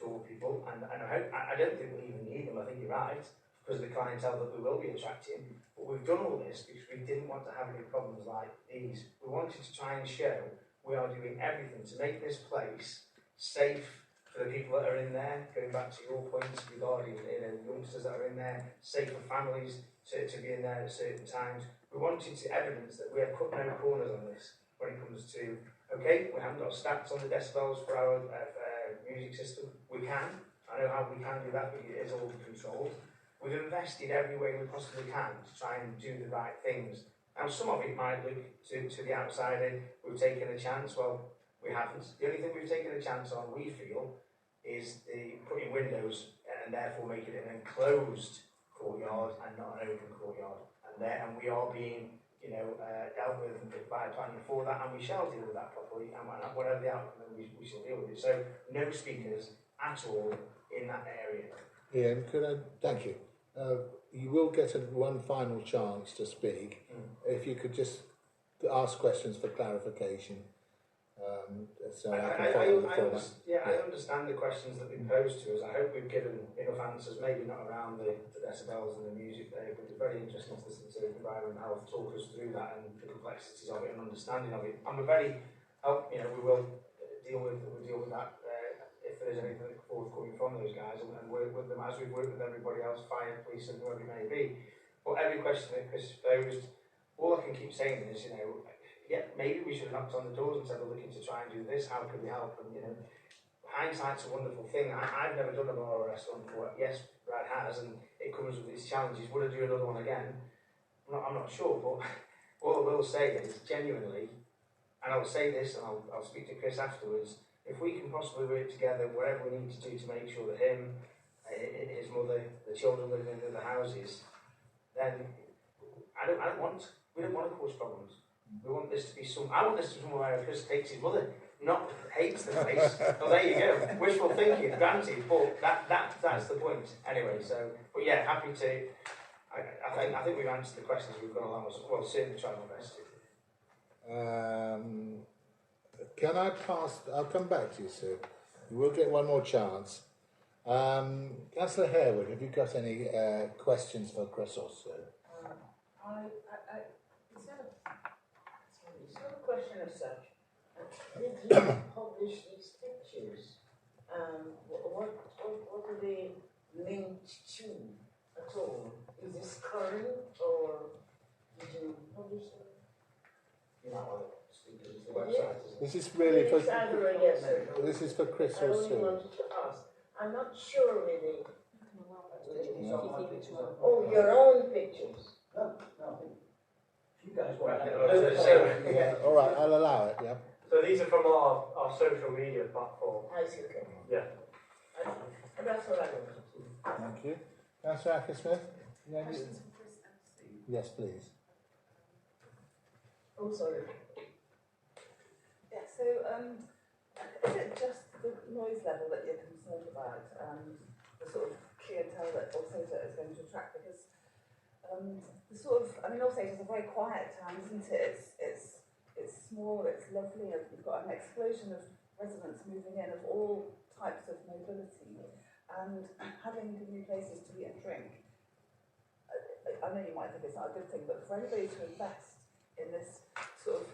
door people, and I don't think we even need them, I think you're right, because of the clientele that we will be attracting. But we've done all this because we didn't want to have any problems like these. We wanted to try and show we are doing everything to make this place safe for the people that are in there, going back to your points regarding youngsters that are in there, safe for families to be in there at certain times. We wanted to evidence that we have cut no corners on this when it comes to, okay, we haven't got stats on the decibels for our music system. We can. I know how we can do that, but it is all controlled. We've invested every way we possibly can to try and do the right things. Now, some of it might look to the outsider, we've taken a chance. Well, we haven't. The only thing we've taken a chance on, we feel, is the putting windows and therefore making it an enclosed courtyard and not an open courtyard. And we are being, dealt with by planning for that, and we shall deal with that properly. And whatever the outcome, we shall deal with it. So no speakers at all in that area. Ian, thank you. You will get one final chance to speak. If you could just ask questions for clarification. So I can follow the format. I understand the questions that have been posed to us. I hope we've given enough answers, maybe not around the decibels and the music there, but it's very interesting to listen to environment health talk us through that and the complexities of it and understanding of it. And we will deal with that if there is anything forthcoming from those guys and work with them as we've worked with everybody else, fire, police and whoever it may be. But every question that Chris posed, all I can keep saying is, maybe we should have knocked on the doors and said we're looking to try and do this, how can we help? And hindsight's a wonderful thing. I've never done a bar or restaurant before. Yes, Brad has, and it comes with its challenges. Would I do another one again? I'm not sure, but all I will say is genuinely, and I'll say this and I'll speak to Chris afterwards, if we can possibly work together, whatever we need to do to make sure that him, his mother, the children living in the other houses, then we don't want to cause problems. We want this to be I want this to be somewhere where Chris takes his mother, not hates the place. Oh, there you go. Wishful thinking, granted, but that's the point. Anyway, but yeah, happy to. I think we've answered the questions we've got along. Well, certainly try my best to. Can I pass? I'll come back to you, sir. You will get one more chance. Councillor Harewood, have you got any questions for Chris or Sue? It's not a question as such. Did he publish these pictures? What do they link to at all? Is this current or did you publish them? You might want to speak to the website. Isn't it? This is really for. Yes, sir. This is for Chris I or only Sue. wanted to ask. I'm not sure really. Yeah. Oh, your own pictures. No, I think you guys want Yeah, all right, I'll allow it. Yeah. So these are from our social media platform. I see, okay. Yeah. And that's all I wanted to. Thank you. Councillor Acker-Smith? Questions for Chris and Sue? Yes, please. Oh, sorry. Yeah, so is it just the noise level that you're concerned about and the sort of clientele that Alsager is going to attract? Because Alsager is a very quiet town, isn't it? It's small, it's lovely, and you've got an explosion of residents moving in of all types of mobility, and having new places to eat and drink. I know you might think it's not a good thing, but for anybody to invest in this sort of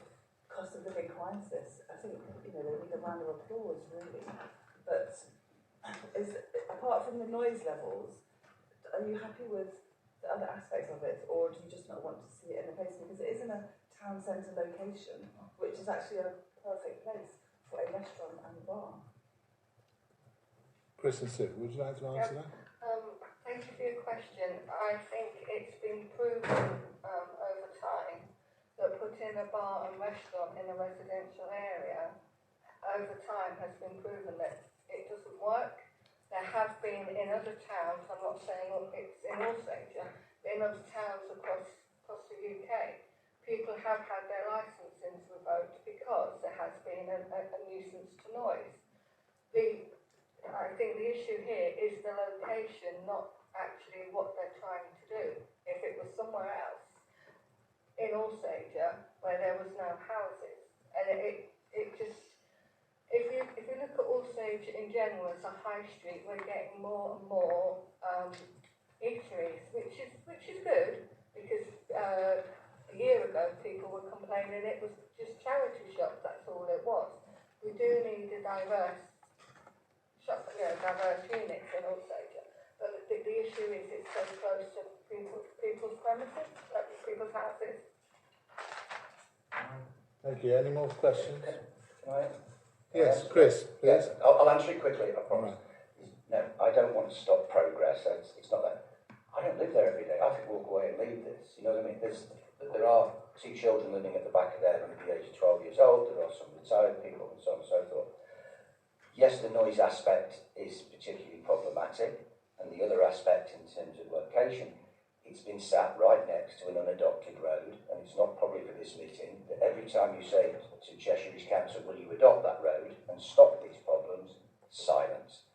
cost of living crisis, I think they need a round of applause, really. But apart from the noise levels, are you happy with the other aspects of it, or do you just not want to see it in a place? Because it is in a town centre location, which is actually a perfect place for a restaurant and bar. Chris and Sue, would you like to answer that? Thank you for your question. I think it's been proven over time that putting a bar and restaurant in a residential area over time has been proven that it doesn't work. There have been in other towns, I'm not saying it's in Alsager, but in other towns across the UK, people have had their licensings revoked because there has been a nuisance to noise. I think the issue here is the location, not actually what they're trying to do. If it was somewhere else, in Alsager, where there was no houses, and it just, if you look at Alsager in general as a high street, we're getting more and more eateries, which is good, because a year ago people were complaining it was just charity shops, that's all it was. We do need a diverse units in Alsager, but the issue is it's so close to people's premises, people's houses. Thank you. Any more questions? Can I? Yes, Chris, please. Yes, I'll answer it quickly, I promise. Right. No, I don't want to stop progress. It's not that. I don't live there every day. I could walk away and leave this. You know what I mean? There are 2 children living at the back of there under the age of 12 years old. There are some retired people and so on and so forth. Yes, the noise aspect is particularly problematic, and the other aspect in terms of location, it's been sat right next to an unadopted road, and it's not probably for this meeting, but every time you say to Cheshire's Council, will you adopt that road and stop these problems, silence.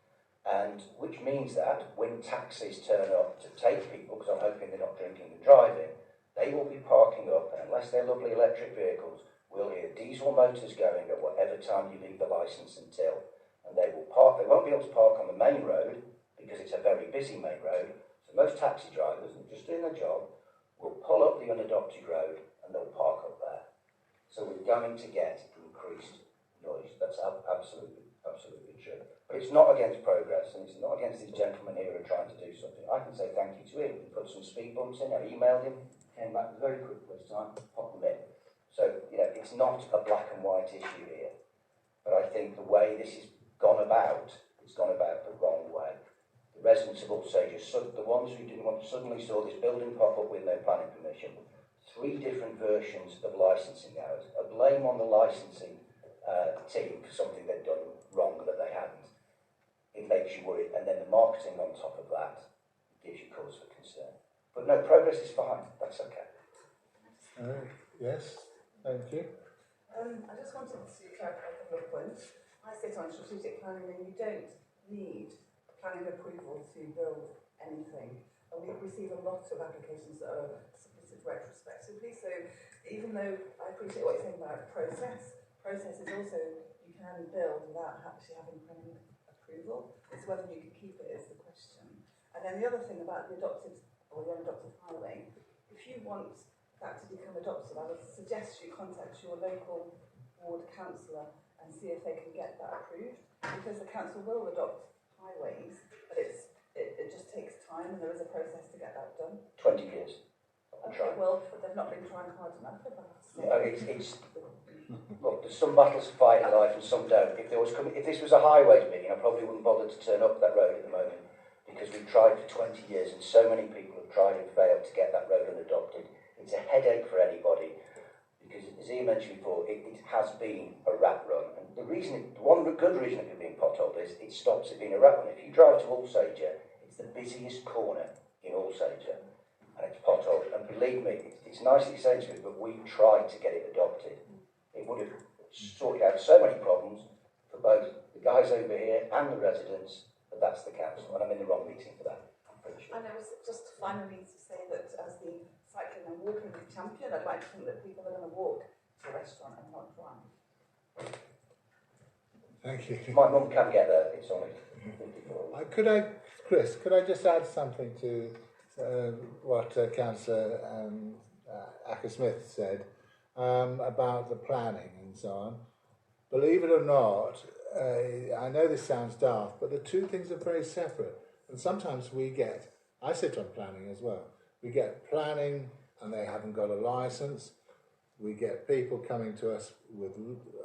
And which means that when taxis turn up to take people, because I'm hoping they're not drinking and driving, they will be parking up, and unless they're lovely electric vehicles, we'll hear diesel motors going at whatever time you leave the licence until. And they will park, they won't be able to park on the main road because it's a very busy main road. So most taxi drivers, and just doing their job, will pull up the unadopted road and they'll park up there. So we're going to get increased noise. That's absolutely true. But it's not against progress, and it's not against these gentlemen here who are trying to do something. I can say thank you to him. We put some speed bumps in, I emailed him, came back very quickly this time, popped them in. So, it's not a black and white issue here. But I think the way this is gone about, it's gone about the wrong way. The residents of Alsager, the ones who didn't want to suddenly saw this building pop up with no planning permission, 3 different versions of licensing hours, a blame on the licensing team for something they'd done wrong that they hadn't. It makes you worry, and then the marketing on top of that gives you cause for concern. But no, progress is fine. That's okay. Yes, thank you. I just wanted to clarify a couple of points. I sit on strategic planning and you don't need planning approval to build anything. And we receive a lot of applications that are submitted retrospectively. So even though I appreciate what you're saying about process is also you can build without actually having planning approval. It's whether you can keep it is the question. And then the other thing about the adopted or the unadopted highway, if you want that to become adopted, I would suggest you contact your local ward councillor and see if they can get that approved, because the council will adopt highways, but it just takes time and there is a process to get that done. 20 years. Okay, well, they've not been trying hard enough, have they? No, look, there's some battles to fight in life and some don't. If this was a highways meeting, I probably wouldn't bother to turn up that road at the moment, because we've tried for 20 years and so many people have tried and failed to get that road adopted. It's a headache for anybody, because as Ian mentioned before, it has been a rat run. And one good reason it can be potholed is it stops it being a rat run. If you drive to Alsager, it's the busiest corner in Alsager, and it's potholed. And believe me, it's nicely said to me, but we tried to get it adopted. It would have sorted out so many problems for both the guys over here and the residents, but that's the council, and I'm in the wrong meeting for that. And I was just finally to say that as the cycling and walking champion, I'd like to think that people are going to walk to a restaurant and not drive. Thank you. My mum can get there, it's only 54. Chris, could I just add something to what Councillor Acker-Smith said about the planning and so on? Believe it or not, I know this sounds daft, but the two things are very separate. And sometimes I sit on planning as well. We get planning and they haven't got a licence. We get people coming to us with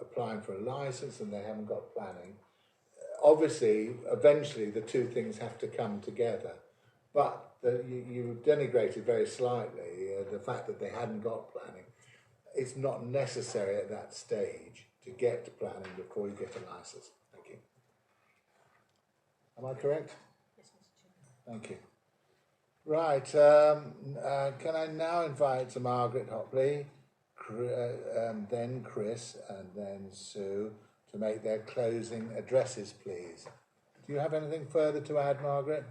applying for a licence and they haven't got planning. Obviously, eventually the two things have to come together. But you denigrated very slightly the fact that they hadn't got planning. It's not necessary at that stage to get to planning before you get a licence. Thank you. Am I correct? Thank you. Right, can I now invite Margaret Hopley, then Chris, and then Sue to make their closing addresses, please. Do you have anything further to add, Margaret?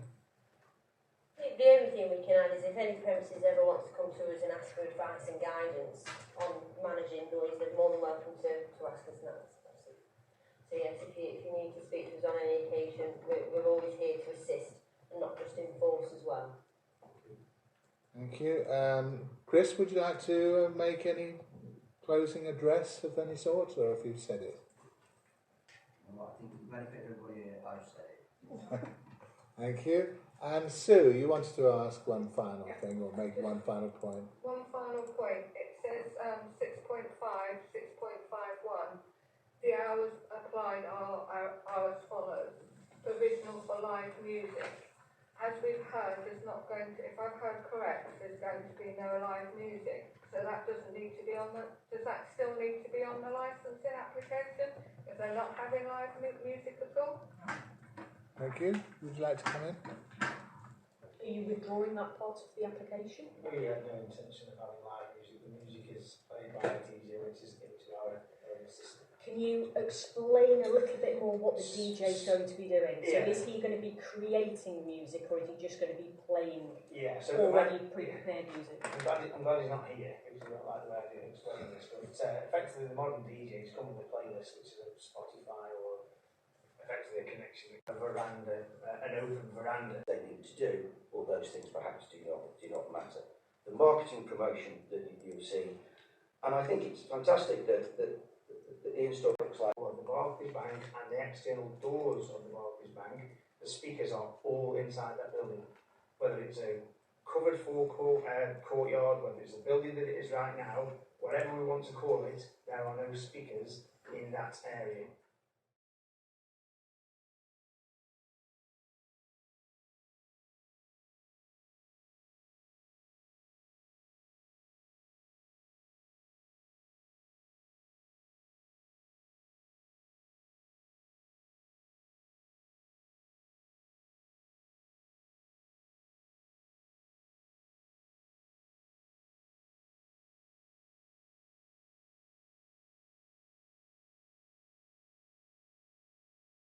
The only thing we can add is if any premises ever wants to come to us and ask for advice and guidance on managing noise, they're more than welcome to ask us that. So yes, if you need to speak to us on any occasion, we're always here to assist and not just enforce as well. Thank you. Chris, would you like to make any closing address of any sort, or have you said it? Well, I think for the benefit of everybody, I've said it. Thank you. And Sue, you wanted to ask one final thing, or make one final point. One final point. It says 6.5, 6.51. The hours applied are as follows. Provisional for live music. As we've heard, there's not going to, if I've heard correct, there's going to be no live music. So that doesn't need to be on the, does that still need to be on the licensing application if they're not having live music at all? Thank you. Would you like to come in? Are you withdrawing that part of the application? We have no intention of having live music. The music is played by a DJ, which is into our system. Can you explain a little bit more what the DJ is going to be doing? So is he going to be creating music, or is he just going to be playing already pre-prepared music? I'm glad he's not here, because I don't like the way I do explaining this, but effectively the modern DJs come with a playlist, which is a Spotify or effectively a connection, a veranda, an open veranda. They need to do, all those things perhaps do not matter. The marketing promotion that you see, and I think it's fantastic that the in-store looks like the Barclays Bank and the external doors of the Barclays Bank, the speakers are all inside that building. Whether it's a covered courtyard, whether it's the building that it is right now, whatever we want to call it, there are no speakers in that area.